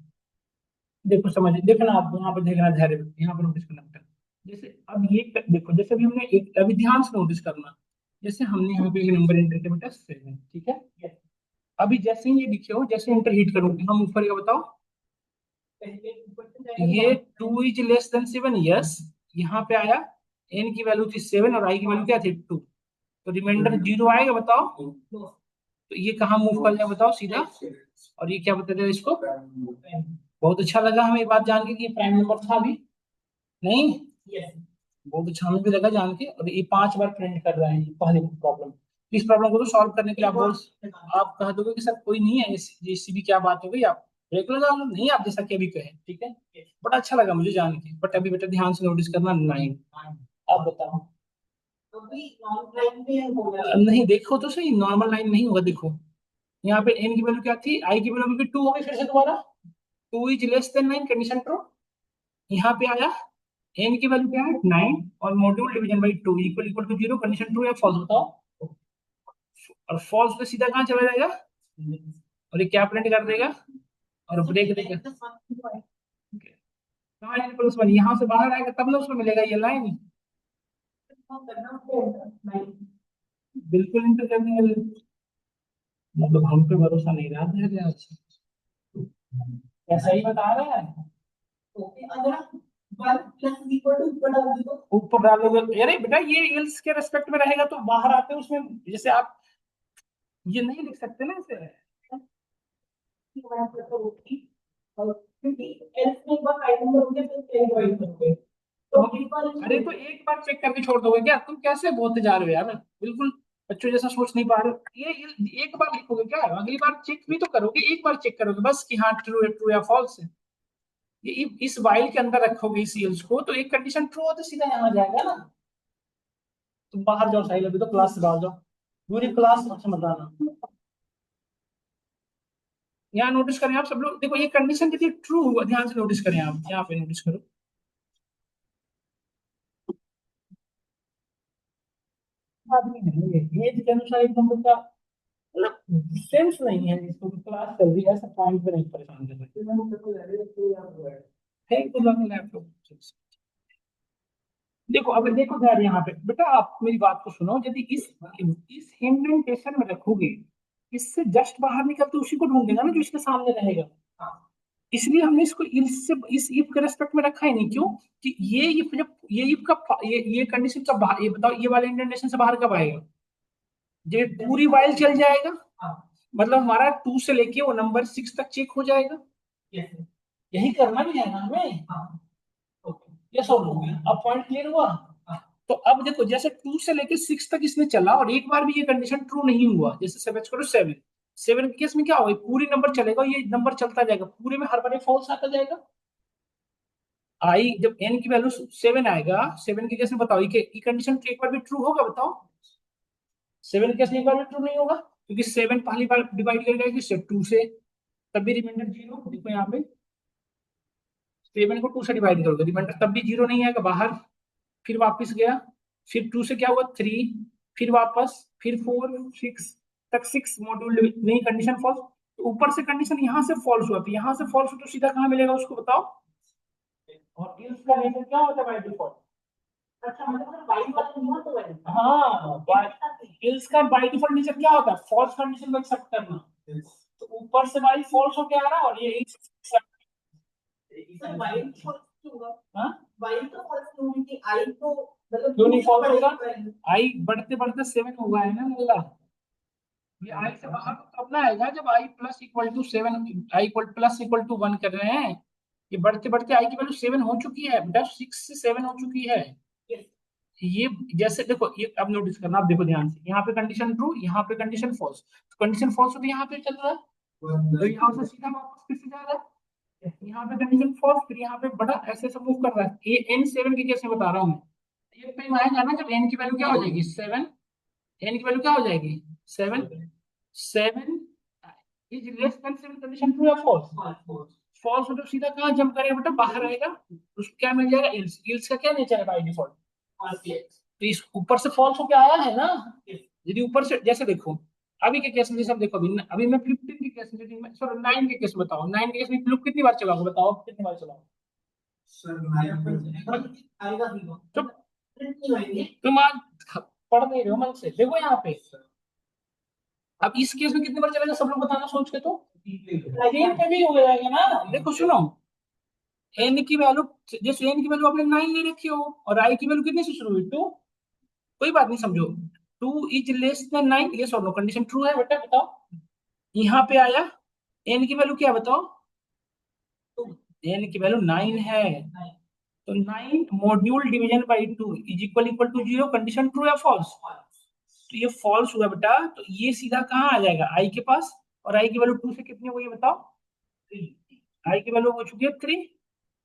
देखो समझ देखना, आप यहाँ पर देखना धैर्य, यहाँ पर नोटिस करना बेटा, जैसे अब ये देखो, जैसे अभी हमने एक, अभी ध्यान से नोटिस करना, जैसे हमने यहाँ पे एक नंबर एंटर किया बेटा 7, ठीक है। अभी जैसे ही ये लिखे हो, जैसे इंटर हिट करूंगी हम ऊपर का बताओ, ये 2 इज लेस देन 7, यस, यहाँ पे आया एन की वैल्यू थी 7 और आई की वैल्यू क्या थी 2, तो रिमाइंडर 0 आएगा बताओ, तो ये कहाँ मूव कर जाए बताओ सीधा, और ये क्या बताते हैं इसको, बहुत अच्छा लगा हमें ये बात जान के कि ये प्राइम नंबर था अभी, नहीं बहुत अच्छा हमें भी लगा जान के, और ये 5 बार प्रिंट कर रहा है, ये पहली प्रॉब्लम, इस प्रॉब्लम को तो सॉल्व करने के लिए आप कह दोगे कि सर कोई नहीं है, इसी भी क्या बात हो गई, आप ब्रेक लगा लो, नहीं आप जैसा कि अभी कहे, ठीक है, बड़ा अच्छा लगा मुझे जान के, बट अभी बेटा ध्यान से नोटिस करना 9, आप बताओ, नहीं देखो तो सही, नॉर्मल लाइन नहीं होगा, देखो यहाँ पे एन की वैल्यू क्या थी, आई की वैल्यू भी 2 हो गई, फिर से दोबारा 2 is less then 9, condition true, यहाँ पे आया एन की वैल्यू क्या है 9 और module division by 2 equal to 0, condition true या फॉल्स बताओ, और फॉल्स पे सीधा कहाँ चला जाएगा, और ये क्या प्रिंट कर देगा, और ब्रेक देगा। कहाँ एन प्लस वन, यहाँ से बाहर आएगा तब ना उसमें मिलेगा ये लाइन। बिल्कुल इंटर करनी है, मतलब हम पे भरोसा नहीं रहा है आज। ऐसा ही बता रहा है। अगर आप वन प्लस इक्वल टू ऊपर डाल दो, ऊपर डालोगे, अरे बेटा ये इल्स के रेस्पेक्ट में रहेगा तो बाहर आते हैं उसमें, जैसे आप ये नहीं लिख सकते ना इसे। क्योंकि एल्स में एक बार आइटम करोगे तो क्या डिवाइड करोगे, तो अरे तो एक बार चेक करके छोड़ दोगे क्या, तुम कैसे बोलते जा रहे हो यार, बिल्कुल बच्चों जैसा सोच नहीं पा रहे हो। ये एक बार लिखोगे क्या, अगली बार चेक भी तो करोगे, एक बार चेक करोगे बस कि हाँ ट्रू या फॉल्स है। ये इस वाइल के अंदर रखोगे इस एल्स को, तो एक कंडीशन ट्रू हो तो सीधा यहाँ आ जाएगा ना। तुम बाहर जाओ साहिल, अभी तो क्लास से बाहर जाओ, पूरी क्लास मत आना। यहाँ नोटिस करें आप सब लोग, देखो ये कंडीशन कितनी ट्रू हुआ, ध्यान से नोटिस करें आप, यहाँ पे नोटिस करो। आदमी नहीं है एज के अनुसार एकदम का, मतलब सेंस नहीं है, इसको क्लास चल रही है ऐसा पॉइंट पे नहीं परेशान कर रहे। Thank you laptop. देखो अब देखो ध्यान यहाँ पे बेटा, आप मेरी बात को सुनो, यदि इस इंडेंटेशन में रखोगे, इससे जस्ट बाहर निकल तो उसी को ढूंढेगा ना जो इसके सामने रहेगा। इसलिए हमने इसको इससे इस इफ के रेस्पेक्ट में रखा ही नहीं, क्यों कि ये इफ जब ये इफ का ये कंडीशन कब बाहर, ये बताओ ये वाले इंडेंटेशन से बाहर कब आएगा, ये पूरी वाइल चल जाएगा, मतलब हमारा 2 से लेके वो नंबर 6 तक चेक हो जाएगा। यही करना भी है ना हमें। ये सॉल्व हो गया, अब पॉइंट क्लियर हुआ। तो अब देखो जैसे 2 से लेके 6 तक इसने चला और एक बार भी ये कंडीशन ट्रू नहीं हुआ, जैसे सपोज करो 7, 7 के केस में क्या होगा, पूरी नंबर चलेगा, ये नंबर चलता जाएगा पूरे में, हर बार फॉल्स आता जाएगा। आई जब एन की वैल्यू 7 आएगा, 7 के केस में बताओ ये कंडीशन एक बार भी ट्रू होगा, बताओ। 7 के केस में एक बार भी ट्रू नहीं होगा, क्योंकि 7 पहली बार डिवाइड करेगा किससे, 2 से, तब भी रिमाइंडर 0, देखो यहाँ पे 7 को 2 से डिवाइड करोगे, रिमाइंडर तब भी 0 नहीं आएगा बाहर, फिर वापस गया, फिर 2 से क्या हुआ 3, फिर वापस, फिर 4 6 तक, 6 मॉड्यूल नहीं, कंडीशन फॉल्स, तो ऊपर से कंडीशन यहाँ से फॉल्स हुआ, तो यहाँ से फॉल्स हो तो सीधा कहाँ मिलेगा उसको बताओ। और इल्स का नेचर क्या होता है बाय डिफॉल्ट, अच्छा मतलब बाय डिफॉल्ट नहीं होता है, हाँ इल्स का बाय डिफॉल्ट नेचर क्या होता है, फॉल्स कंडीशन को एक्सेप्ट करना, तो ऊपर से बाई फॉल्स हो क्या आ रहा है, और ये बाई फॉल्स होगा, हाँ बाई तो फॉल्स क्यों, कि आई तो मतलब क्यों नहीं फॉल्स होगा, आई बढ़ते बढ़ते 7 हुआ है ना मतलब, ये आई से बाहर तो तब ना आएगा जब i plus equal to 7, i equal plus equal to 1 कर रहे हैं, ये बढ़ते बढ़ते आई की वैल्यू 7 हो चुकी है बेटा, 6 से 7 हो चुकी है। ये जैसे देखो, ये अब नोटिस करना, आप देखो ध्यान से, यहाँ पे कंडीशन ट्रू, यहाँ पे कंडीशन फॉल्स, तो कंडीशन फॉल्स तो यहाँ पे चल रहा है, तो यहाँ से सीधा वापस किससे जा रहा है, यहाँ पे कंडीशन फॉल्स, फिर यहाँ पे बड़ा ऐसे ऐसे मूव कर रहा है, ये एन 7 की कैसे बता रहा हूँ मैं, एक टाइम आएगा ना जब एन की वैल्यू क्या हो जाएगी 7, एन की वैल्यू क्या हो जाएगी 7, 7 is less then 7, condition true या फॉल्स, फॉल्स हो तो सीधा कहाँ जंप करेगा बेटा, बाहर आएगा, उसको क्या मिल जाएगा, इल्स, इल्स का क्या नेचर है बाय डिफॉल्ट, तो इस ऊपर से फॉल्स होके आया है ना, यदि ऊपर से जैसे देखो, अभी के केस में जैसे, अब देखो अभी मैं 15 के केस में, सॉरी 9 के केस में बताओ, 9 के केस में लूप कितनी बार चलाओगे बताओ, कितनी बार चलाओ, चुप, तुम आज पढ़ नहीं रहे हो मन से, देखो यहाँ पे, अब इस केस में कितनी बार चलेगा सब लोग बताना सोच के, तो 3 पे भी हो जाएगा ना, देखो सुनो, एन की वैल्यू, जैसे एन की वैल्यू आपने 9 ले रखी हो, और आई की वैल्यू कितने से शुरू हुई 2, कोई बात नहीं समझो, 2 इज लेस देन 9, ये और नो, कंडीशन ट्रू है बेटा, बताओ। यहाँ पे आया, एन की वैल्यू क्या बताओ, तो एन की वैल्यू 9 है, तो 9 module division by 2 is equal equal to 0, condition true या फॉल्स, तो ये फॉल्स हुआ बेटा, तो ये सीधा कहाँ आ जाएगा आई के पास, और आई की वैल्यू 2 से कितनी हुई है बताओ, 3, आई की वैल्यू हो चुकी है 3,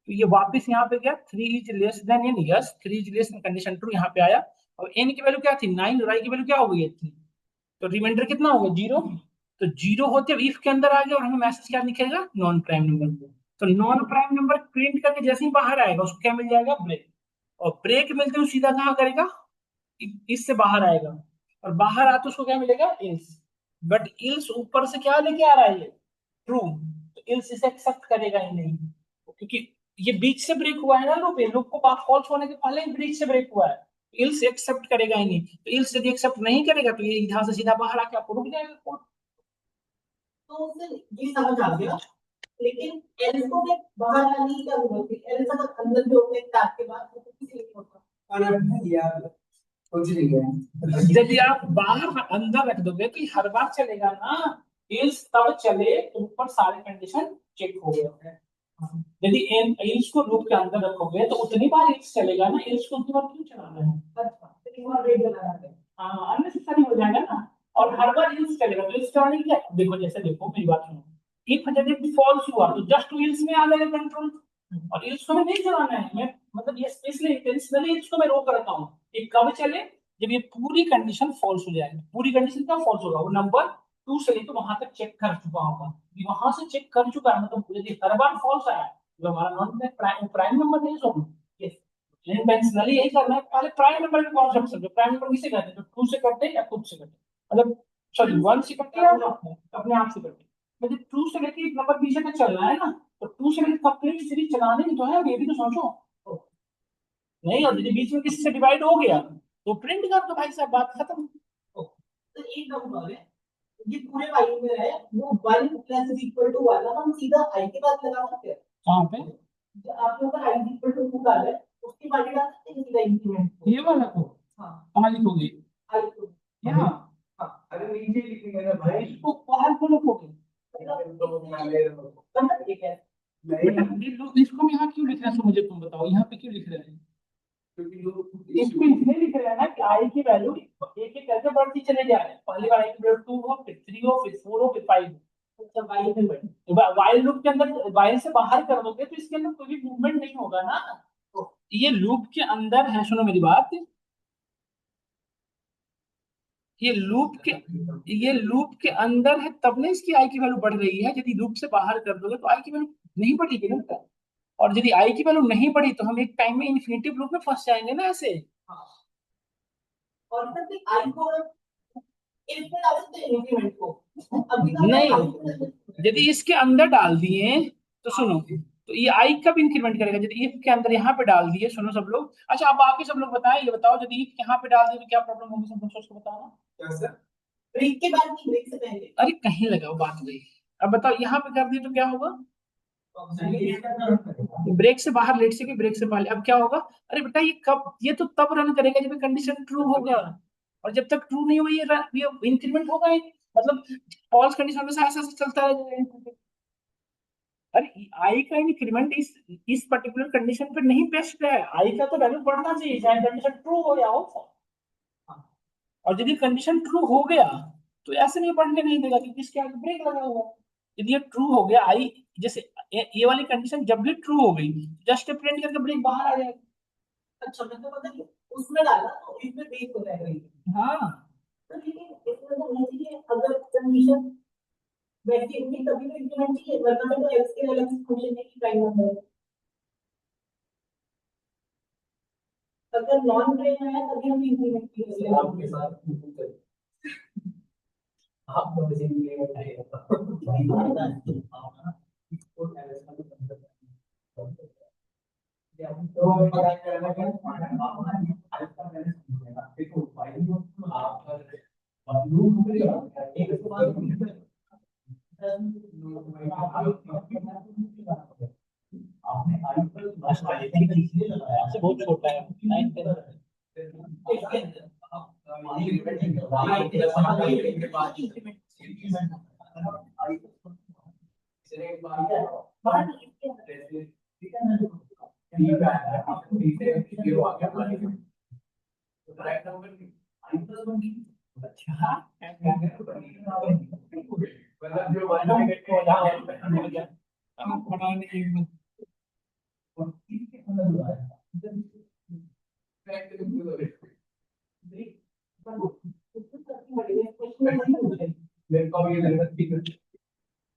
तो ये वापस यहाँ पे गया, 3 is less than n, yes 3 is less than, condition true यहाँ पे आया, और एन की वैल्यू क्या थी 9, और आई की वैल्यू क्या हो गई है 3, तो रिमाइंडर कितना होगा 0, तो 0 होते इफ के अंदर आ गया, और हमें मैसेज क्या दिखेगा, नॉन प्राइम नंबर को, तो नॉन प्राइम नंबर प्रिंट करके जैसे ही बाहर आएगा उसको क्या मिल जाएगा, ब्रेक, और ब्रेक मिलते हुए सीधा कहाँ करेगा, इससे बाहर आएगा, और बाहर आते उसको क्या मिलेगा, एल्स, बट इल्स ऊपर से क्या लेके आ रहा है, ये ट्रू, तो इल्स इसे एक्सेप्ट करेगा ही नहीं, क्योंकि ये बीच से ब्रेक हुआ है ना लूप, ये लूप को फॉल्स होने के पहले ही बीच से ब्रेक हुआ है, इल्स एक्सेप्ट करेगा ही नहीं, तो इल्स यदि एक्सेप्ट नहीं करेगा तो ये यहां से सीधा बाहर आके आपको रुक जाएगा कोड। तो सर ये समझ आ गया, लेकिन एल्स को मैं बाहर लाने की क्या जरूरत है? एल्स अगर अंदर भी होते हैं टैग के बाद तो कुछ नहीं होता। अरे यार कुछ नहीं है, यदि आप बाहर अंदर रख दोगे तो ये हर बार चलेगा ना, इल्स तब चले तो ऊपर सारे कंडीशन चेक हो गए हैं। यदि इल्स को लूप के अंदर रखोगे तो उतनी बार इल्स चलेगा ना, इल्स को उतनी बार क्यों चलाना है? अच्छा तो एक बार वेट बनाना है। हाँ, अननेसेसरी हो जाएगा ना, और हर बार इल्स चलेगा, तो इल्स चलाने की क्या, देखो जैसे देखो मेरी बात सुनो, इफ यदि फॉल्स हुआ तो जस्ट इल्स में आ जाएगा कंट्रोल, और इल्स को मैं नहीं चलाना है, मैं मतलब ये स्पेशली इंटेंशनली इल्स को मैं रोक रखा हूँ, ये कब चले, जब ये पूरी कंडीशन फॉल्स हो जाएगी, पूरी कंडीशन कब फॉल्स होगा, वो नंबर टू से लेकर वहां तक चेक कर चुका होगा, वहां से चेक कर चुका है, मतलब यदि हर बार फॉल्स आया जो हमारा नॉन प्राइम नंबर नहीं सो, इंटेंशनली यही करना है, पहले प्राइम नंबर का कॉन्सेप्ट समझो, प्राइम नंबर किसे कहते हैं, जो टू से कटते हैं या खुद से कटते हैं, मतलब सॉरी वन से कटते हैं या अपने आप से कटते हैं, मतलब टू से लेके एक नंबर पीछे तक चल रहा है ना, तो टू से लेके कंप्लीट सीरीज चलाने की तो है, ये भी तो सोचो, नहीं, और यदि बीच में किसी से डिवाइड हो गया तो प्रिंट कर दो भाई साहब, बात खत्म। तो एक नंबर है, ये पूरे वाइल में है, वो one plus is equal to वाला हम सीधा आई के बाद लगा सकते हैं। कहाँ पे? आप लोग का आई इज इक्वल टू निकाल है, उसके बाद लगा सकते हैं सीधा इंक्रीमेंट। ये वाला को हाँ कहाँ लिखोगे? आई टू यहाँ? हाँ अरे नीचे लिखेंगे ना भाई। इसको बाहर को लिखोगे? मतलब ठीक है बेटा ये लोग इसको हम यहाँ क्यों लिख रहे हैं, मुझे तुम बताओ, यहाँ पे क्यों लिख रहे हैं? इसको इसलिए लिख रहे हैं ना कि आई की वैल्यू एक एक करके बढ़ती चले जा रहे हैं, पहली बार आई की वैल्यू टू हो, फिर थ्री हो, फिर फोर हो, फिर फाइव हो, तो वाइल में बढ़ी, वाइल लूप के अंदर वाइल से बाहर कर दोगे तो इसके अंदर कोई भी मूवमेंट नहीं होगा ना, तो ये लूप के अंदर है, सुनो मेरी बात, ये लूप के ये लूप के अंदर है तब ना इसकी आई की वैल्यू बढ़ रही है, यदि लूप से बाहर कर दोगे तो आई की वैल्यू नहीं बढ़ेगी ना, और यदि आई की वैल्यू नहीं बढ़ी तो हम एक टाइम में इन्फिनिटी लूप में फंस जाएंगे ना ऐसे। और फिर आई को इसमें डाल सकते हैं इंक्रीमेंट को, अभी का नहीं, यदि इसके अंदर डाल दिए तो सुनो, तो ये आई कब इंक्रीमेंट करेगा, यदि if के अंदर यहाँ पे डाल दिए, सुनो सब लोग, अच्छा अब बाकी सब लोग बताएं, ये बताओ यदि if यहाँ पे डाल दिए तो क्या प्रॉब्लम होगी, सब लोग सोच के बताना। क्या सर? ब्रेक के बाद नहीं, ब्रेक से पहले। अरे कहीं लगाओ बात वही, अब बताओ यहाँ पे कर दिए तो क्या होगा, ब्रेक से बाहर लेट से कि ब्रेक से पहले, अब क्या होगा, अरे बेटा ये कब, ये तो तब रन करेगा जब कंडीशन ट्रू होगा, और जब तक ट्रू नहीं हुई ये इंक्रीमेंट होगा ही नहीं। मतलब फॉल्स कंडीशन में ऐसा ऐसा चलता रहेगा, अरे आई का इंक्रीमेंट इस पर्टिकुलर कंडीशन पे नहीं बेस्ड है, आई का तो वैल्यू बढ़ना चाहिए चाहे कंडीशन ट्रू हो या हो, और यदि कंडीशन ट्रू हो गया तो ऐसे नहीं बढ़ने नहीं देगा क्योंकि इसके आगे ब्रेक लगा हुआ है, यदि ये ट्रू हो गया आई, जैसे ये वाली कंडीशन जब भी ट्रू हो गई जस्ट प्रिंट करके ब्रेक बाहर आ जाएगा। अच्छा मैं तो पता नहीं उसमें डाला तो इसमें ब्रेक हो जाएगा ये। हाँ, तो लेकिन इसमें तो होना चाहिए अगर कंडीशन वैसी होगी तभी तो इंक्रीमेंट चाहिए, वरना तो एक्स के अलग से फंक्शन नहीं की प्राइम नंबर, अगर नॉन प्राइम आया तभी हम इंक्रीमेंट की आपके साथ आप मुझे इंक्रीमेंट आएगा तो पता करना है देखो फाइल आप एक आपसे बहुत छोटा है, नाइन्थ मतलब जो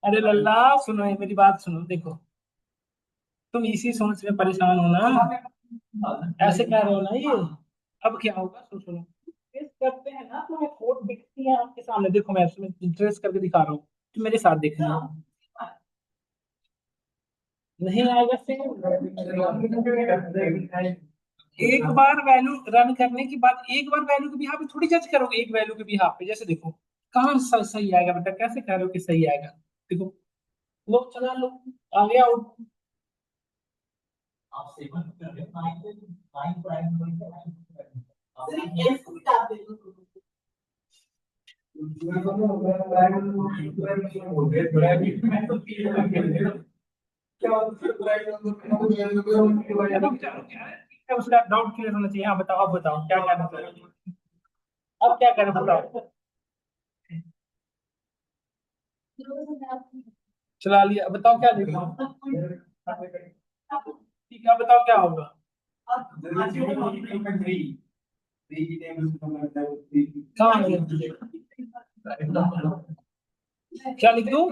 अरे लल्ला सुनो, ये मेरी बात सुनो, देखो तुम इसी सोच में परेशान हो ना, ऐसे कह रहे हो ना ये, अब क्या होगा सुनो सुनो, करते हैं ना तो ये कोड दिखती है आपके सामने। देखो मैं इसमें ट्रेस करके दिखा रहा हूँ, तो मेरे साथ देखना। नहीं आएगा सेम। एक बार वैल्यू रन करने के बाद एक बार वैल्यू के बिहाफ पे थोड़ी जज करोगे, एक वैल्यू के बिहाफ पे। जैसे देखो कहाँ सही आएगा बेटा, कैसे कह रहे हो कि सही आएगा? देखो लो चला लो, आ गया आउट। सिर्फ एल्स को भी डाल दे दो। उसका डाउट क्लियर होना चाहिए। हाँ बताओ, अब बताओ क्या कहना चाह रहे हो? अब क्या करना बताओ। चला लिया, बताओ क्या देखना। ठीक है बताओ क्या होगा। कहाँ है? क्या लिख दूं?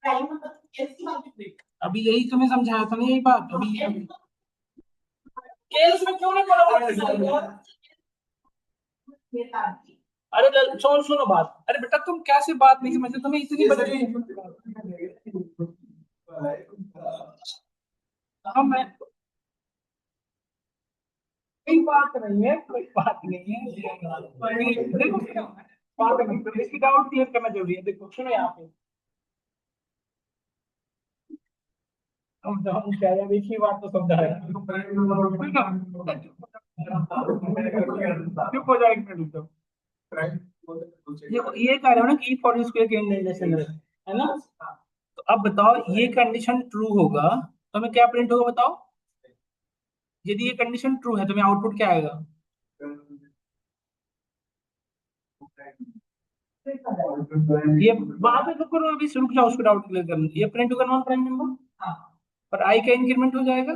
प्राइम मतलब एल्स की बात है। अभी यही तुम्हें समझाया था ना, यही बात अभी। केस में क्यों नहीं बोला? ये बात की। अरे सुनो सुनो बात। अरे बेटा तुम कैसे बात नहीं समझते, तुम्हें इतनी बच्चे। हाँ मैं, कोई बात नहीं है, कोई बात नहीं है। देखो क्या बात नहीं, तो इसकी डाउट क्लियर करना जरूरी है। देखो सुनो यहाँ पे, हम कह रहे हैं एक ही बात तो समझाया। चुप हो जाए, एक मिनट रुक जाओ। देखो ये कह रहे हो ना कि फॉर स्क्वायर के इंडेंटेशन है ना? तो अब बताओ ये कंडीशन ट्रू होगा तो हमें क्या प्रिंट होगा बताओ? यदि ये कंडीशन ट्रू है तो हमें आउटपुट क्या आएगा? ये वहां पे रुको, अभी रुक जाओ, उसको डाउट क्लियर करना। ये प्रिंट होगा नॉन प्राइम नंबर, और आई का इंक्रीमेंट हो जाएगा।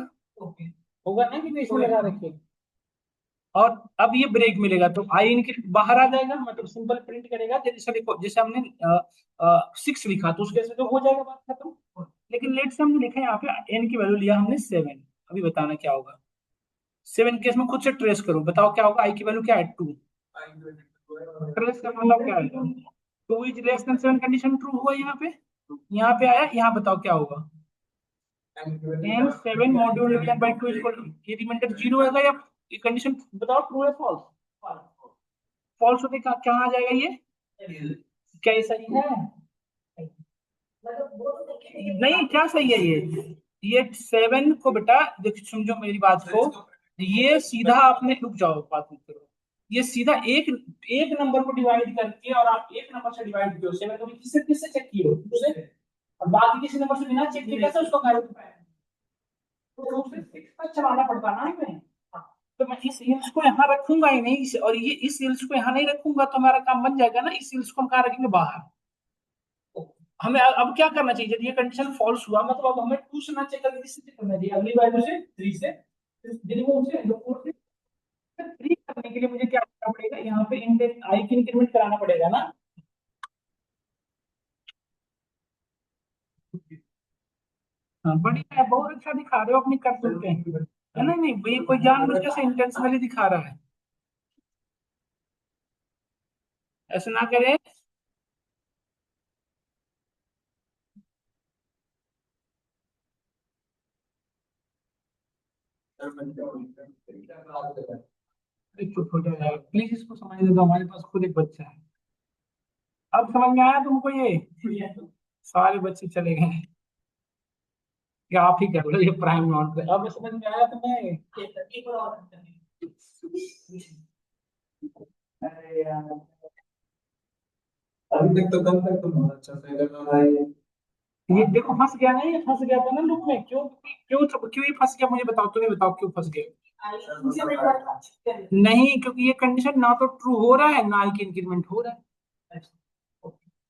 होगा ना कि इसमें लगा रखे। और अब ये ब्रेक मिलेगा तो आई इनके बाहर आ जाएगा, मतलब सिंपल प्रिंट करेगा। जैसे देखो, जैसे हमने 6 लिखा तो उसके से तो हो जाएगा बात खत्म। लेकिन लेट से हमने लिखा है यहाँ पे एन की वैल्यू लिया हमने 7। अभी बताना क्या होगा। 7 केस में खुद से ट्रेस करो, बताओ क्या होगा। आई की वैल्यू क्या है? 2। ट्रेस का मतलब क्या है? 2 is less then 7 condition true हुआ यहाँ पे। यहाँ पे आया, यहाँ बताओ क्या होगा। N 7 module division by 2 equal, ये रिमाइंडर 0 आएगा या ये कंडीशन बताओ ट्रू है फॉल्स? फॉल्स होते कहाँ आ जाएगा ये? क्या ये सही है? मतलब वो तो देखेंगे नहीं क्या सही है ये 7 को बेटा देख, समझो मेरी बात को। ये सीधा आपने, रुक जाओ बात मत करो। ये सीधा एक एक नंबर को डिवाइड करके, और आप एक नंबर से डिवाइड किए 7 को, किससे किससे चेक किए हो उसे? और बाकी किसी नंबर से बिना चेक किए कैसे उसको गायब पाए? तो उसे 6 तक चलाना पड़ता ना हमें। तो मैं इस हिल्स को यहाँ रखूंगा ही नहीं, और ये इस हिल्स को यहाँ नहीं रखूंगा तो हमारा काम बन जाएगा ना। इस हिल्स को हम कहाँ रखेंगे? बाहर। हमें अब क्या करना चाहिए? यदि ये कंडीशन फॉल्स हुआ मतलब अब हमें 2 से ना चेक करके किससे चेक करना चाहिए? अगली वैल्यू से 3 से। यदि वो उसे 4 से 3 करने के लिए मुझे क्या करना पड़ेगा? यहाँ पे इंडेक्स आई की इंक्रीमेंट कराना पड़ेगा ना। हाँ बढ़िया है, बहुत अच्छा दिखा रहे हो अपनी कर सकते हैं। है ना? नहीं भाई कोई जानबूझ के इंटेंशनली दिखा रहा है, ऐसा ना करें। अरे चुप हो जाओ यार प्लीज, इसको समझने दो, हमारे पास खुद एक बच्चा है। अब समझ में आया तुमको ये? सारे बच्चे चले गए, या आप ही कर लो ये प्राइम नॉट। अब समझ में आया तुम्हें? एक और अरे यार अभी तक तो कल तक तो बहुत अच्छा से लग रहा है ये देखो फंस गया ना, ये फंस गया था ना लूप में। क्यों क्यों क्यों ये फंस गया? मुझे बताओ, तुम्हें बताओ क्यों फंस गया? नहीं, क्योंकि ये कंडीशन ना तो ट्रू हो रहा है ना आई के इंक्रीमेंट हो रहा है।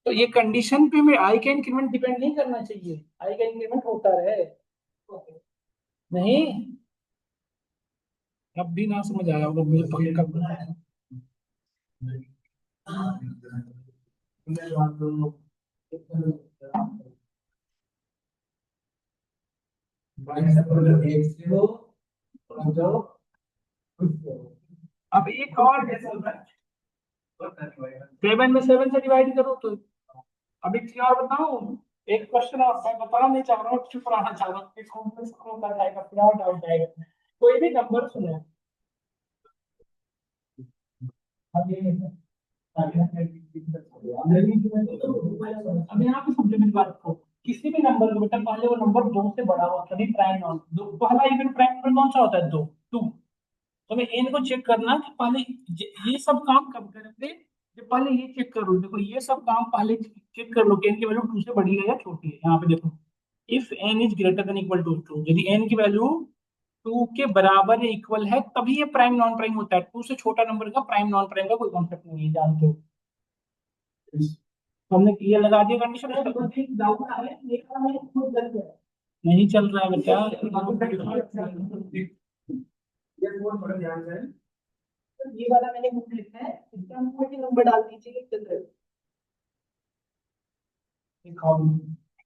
तो ये कंडीशन पे में आई का इंक्रीमेंट डिपेंड नहीं करना चाहिए, आई का इंक्रीमेंट होता रहे। नहीं, अब भी ना समझ आया होगा मुझे पक्का। अब एक और 7 में 7 से डिवाइड करो तो अभी एक चीज और बताऊं, एक क्वेश्चन और मैं बताना नहीं चाह रहा हूँ, चुप रहना चाह रहा हूँ कि कॉम्प्लेक्स कौन सा आएगा, फिर और डाउट आएगा। कोई भी नंबर सुनो, अब ये अब यहाँ पे समझो मेरी बात को, किसी भी नंबर को बेटा पहले वो नंबर 2 से बड़ा हो, तभी प्राइम नंबर दो, पहला इवन प्राइम नंबर कौन सा होता है, 2 2। तो मैं इनको चेक करना कि पहले ये सब काम कब करेंगे, जब पहले ये चेक करो, देखो ये सब काम पहले चेक कर लो कि एन की वैल्यू 2 से बड़ी है या छोटी है। यहाँ पे देखो, if n is greater than equal to 2, यदि एन की वैल्यू 2 के बराबर या इक्वल है तभी ये प्राइम नॉन प्राइम होता है। 2 से छोटा नंबर का प्राइम नॉन प्राइम का कोई कॉन्सेप्ट नहीं है, जानते हो। हमने ये लगा दिया कंडीशन, डाउट आ है, नहीं चल रहा है बेटा। ये वाला मैंने बुक लिखा है, इसका हमको कोई नंबर डाल दीजिए इसके अंदर।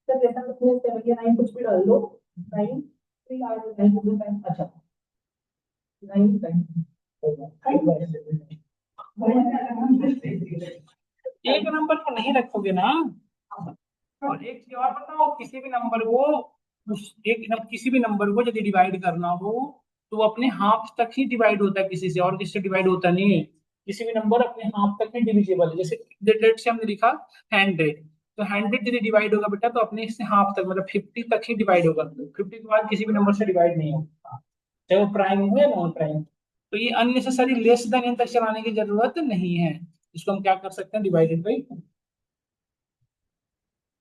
सर जैसा कुछ 79 कुछ भी डाल दो, 9 3 आ जाए, अच्छा 9 एक नंबर को नहीं रखोगे ना। और एक चीज और बताओ, किसी भी नंबर को किसी भी नंबर को यदि डिवाइड करना हो तो वो अपने हाफ तक ही डिवाइड होता है, किसी से और किससे डिवाइड होता नहीं है। किसी भी नंबर अपने हाफ तक ही डिविजिबल है, जैसे डेट से हमने लिखा 100, तो 100 यदि डिवाइड होगा बेटा तो अपने इससे हाफ तक मतलब 50 तक ही डिवाइड होगा, 50 के बाद किसी भी नंबर से डिवाइड नहीं होगा, चाहे वो प्राइम हो या नॉन प्राइम। तो ये अननेसेसरी लेस देन एन तक चलाने की जरूरत नहीं है, इसको हम क्या कर सकते हैं, डिवाइडेड बाई,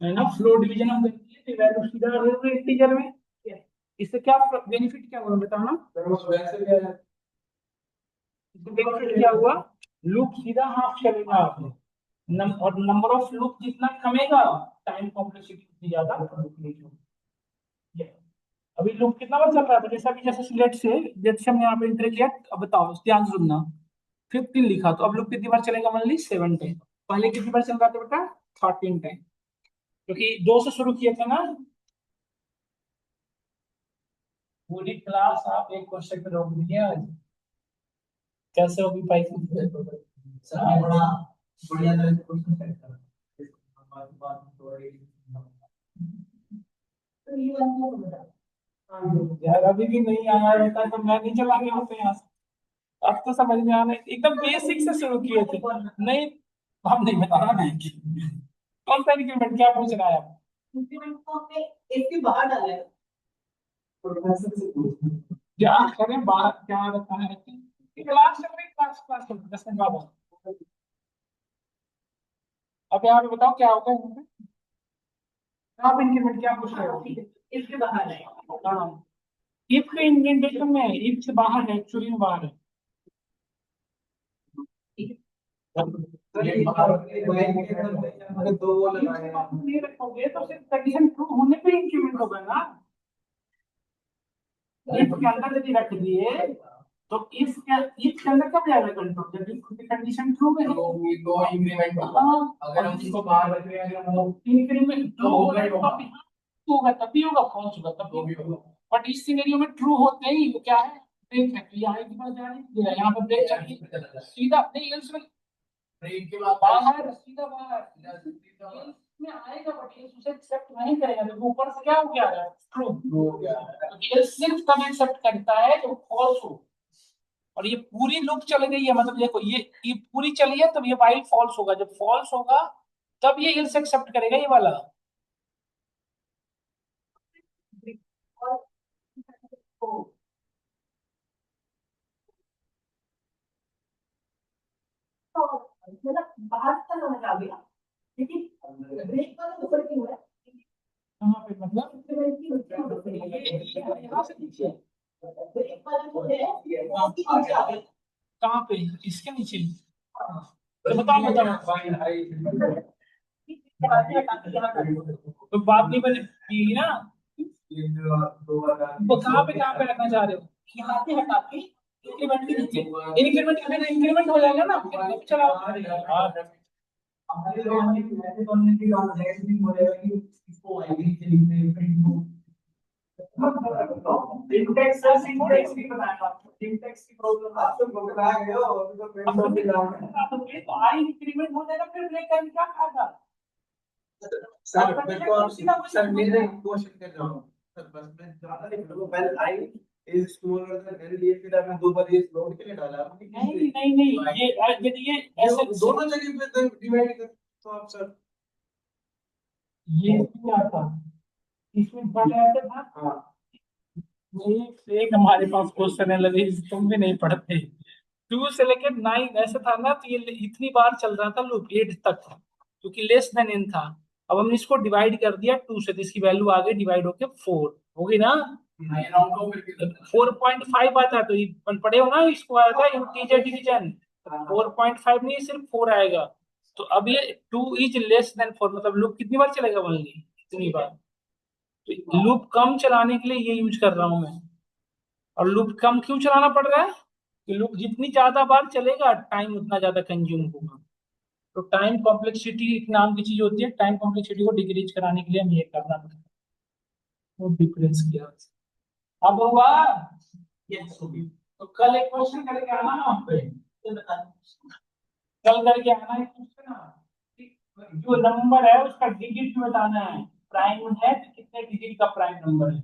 है ना, फ्लो डिवीजन हम करेंगे तो वैल्यू सीधा आ जाएगा इंटीजर में। इससे क्या बेनिफिट क्या हुआ बताओ ना, इससे बेनिफिट क्या हुआ, लूप सीधा हाफ चलेगा आपने, और नंबर ऑफ लूप जितना कमेगा टाइम कॉम्प्लेक्सिटी उतनी ज्यादा बढ़ेगी। अभी लूप कितना बार चल रहा था, जैसा भी जैसे लेट से हमने यहाँ पे इंटर किया, अब बताओ ध्यान से सुनना, 15 लिखा तो अब लूप कितनी बार चलेगा, मान ली 7 टाइम, पहले कितनी बार चल रहा था बेटा, 13 टाइम, क्योंकि 2 से शुरू किया था ना। पूरी क्लास आप एक क्वेश्चन पे रोक दिए आज, कैसे होगी पाई सर, बड़ा बढ़िया तरह से क्वेश्चन सेट कर, तो ये वाला बता। यार अभी भी नहीं आया होता तो मैं नहीं चला गया होता यहाँ से, अब तो समझ में आना, एकदम बेसिक से शुरू किए थे। नहीं, हम नहीं बताना नहीं, कौन सा इंक्रीमेंट क्या पूछ रहा है आप, इंक्रीमेंट को हमने एक के बाहर डाला है, क्या करें बाहर, क्या रखा है, क्लास चल रही, क्लास क्लास चल रही, 10 मिनट बाद। अब यहाँ पे बताओ क्या होगा यहाँ पे, आप इंक्रीमेंट क्या पूछ रहे हो, इसके बाहर है, हाँ, इफ के इंडेंटेशन में, इफ से बाहर है, एक्चुअली में बाहर है। अगर दो वो लगाए नहीं रखोगे तो सिर्फ कंडीशन ट्रू होने पे इंक्रीमेंट होगा ना, इफ के अंदर यदि रख दिए तो इफ के अंदर कब जाएगा कंट्रोल, जब इसकी कंडीशन ट्रू है तो इंक्रीमेंट होगा, अगर हम इसको बाहर रख रहे हैं इंक्रीमेंट ट्रू होगा तभी होगा, फॉल्स होगा तभी होगा। बट इस सिनेरियो में ट्रू होते ही वो क्या है, ब्रेक है, तो ये आई के पास जा रही है, यहाँ पे ब्रेक चाहिए सीधा नहीं, इसमें ब्रेक के बाद बाहर सीधा बाहर में आएगा, बट ये उसे एक्सेप्ट नहीं करेगा, जब ऊपर से क्या हो गया है, ट्रू हो गया है, तो ये सिर्फ तब एक्सेप्ट करता है जब फॉल्स हो। और ये पूरी लूप चल गई है, मतलब देखो ये पूरी चली है, तब ये वाइल फॉल्स होगा, जब फॉल्स होगा तब ये इल्स एक्सेप्ट करेगा ये वाला। मतलब बाहर का समझ आ गया, लेकिन ब्रेक वाला ऊपर क्यों है, कहाँ पे मतलब यहाँ से नीचे ब्रेक वाला जो है उसकी नीचे आ गया, कहाँ पे, इसके नीचे, तो बताओ बताओ, तो बात नहीं बनी ना, तो कहाँ पे रखना चाह रहे हो, यहाँ से हटा के इंक्रीमेंट के नीचे, इंक्रीमेंट हो जाएगा ना, फिर चलाओ। हाँ, हमारे लोग ऐसे कम्युनिटी और नेक्स्ट भी बोलेगा कि इसको आईडी से लिखते हैं, सिंटेक्स सर, सिंटेक्स नहीं बताया आपको, सिंटेक्स की प्रॉब्लम आप तो घबरा गए हो, अभी तो पेन तो भी लाओ। आई इंक्रीमेंट हो जाएगा, फिर ब्रेक करके क्या फायदा। सर मेरे को आप सर मेरे क्वेश्चन कर रहा हूँ सर, बस मैं ज्यादा नहीं करूँगा। When I is smaller than L, ये फिर आपने दो बार ये लोड के लिए डाला आपने। नहीं नहीं नहीं, ये यदि ये ऐसे दोनों जगह पे डिवाइड कर तो आप सर, ये क्या था, इसमें बड़ा ऐसे था। हाँ एक हमारे पास क्वेश्चन है ललीज, तुम भी नहीं पढ़ते। 2 से लेकर 9 ऐसे था ना, तो ये इतनी बार चल रहा था लूप 8 तक, क्योंकि लेस देन n था। अब हमने इसको डिवाइड कर दिया 2 से, तो इसकी वैल्यू आ गई डिवाइड होके 4 हो गई ना। 4.5 आता है, तो ये पढ़े हो ना, इसको आया था इंटीजर डिवीजन। 4.5 नहीं, सिर्फ 4 आएगा। तो अब ये 2 इज लेस देन 4, मतलब लूप कितनी बार चलेगा ओनली, इतनी बार। तो लूप कम चलाने के लिए ये यूज कर रहा हूं मैं। और लूप कम क्यों चलाना पड़ रहा है, कि लूप जितनी ज्यादा बार चलेगा टाइम उतना ज्यादा कंज्यूम होगा। तो टाइम कॉम्प्लेक्सिटी एक नाम की चीज होती है, टाइम कॉम्प्लेक्सिटी को डिक्रीज कराने के लिए हमें ये करना पड़ता है। वो डिफरेंस किया अब होगा। यस होगी। तो कल एक क्वेश्चन करके आना ना आप पे, कल करके आना एक क्वेश्चन ना, कि जो नंबर है उसका डिजिट बताना है। प्राइम है तो कितने डिजिट का प्राइम नंबर है,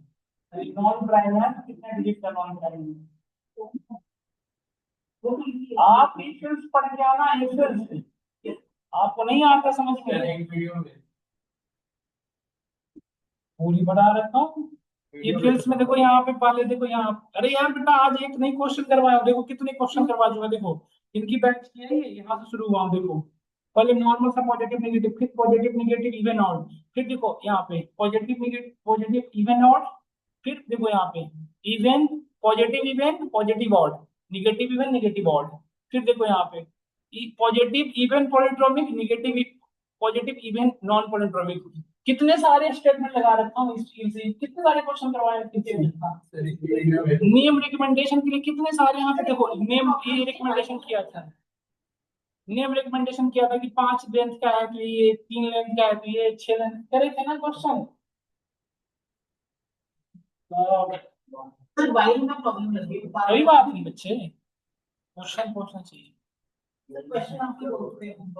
नॉन प्राइम है तो कितने डिजिट का नॉन प्राइम नंबर। आप इक्वेशंस पढ़ के आना, इक्वेशंस आपको नहीं आता समझ में, पूरी बढ़ा रखा हूँ। इक्वेशंस में देखो यहाँ पे पहले देखो यहाँ, अरे यार बेटा आज एक नहीं क्वेश्चन करवाया हूं, देखो कितने क्वेश्चन करवा चुका, देखो इनकी बैच की है, ये यहाँ से शुरू हुआ हूं, देखो पहले नॉर्मल सा पॉजिटिव नेगेटिव, फिर पॉजिटिव नेगेटिव इवन ऑड, फिर देखो यहाँ पे positive negative positive even odd, फिर देखो यहाँ पे even positive even positive odd, negative even negative odd, फिर देखो यहाँ पे positive even palindromic, negative positive even non palindromic. कितने सारे स्टेटमेंट लगा रखा हूँ इस चीज से, कितने सारे क्वेश्चन करवाए हैं नियम रिकमेंडेशन के लिए, कितने सारे यहाँ पे देखो नेम ये रिकमेंडेशन किया था, नेम रिकमेंडेशन किया था कि 5 लेंथ का है तो ये 3 लेंथ का है तो ये 6 लेंथ करे थे ना क्वेश्चन। सर वायु में प्रॉब्लम लग गई, कोई बात नहीं बच्चे, क्वेश्चन पूछना चाहिए। क्वेश्चन आपके बोलते हैं।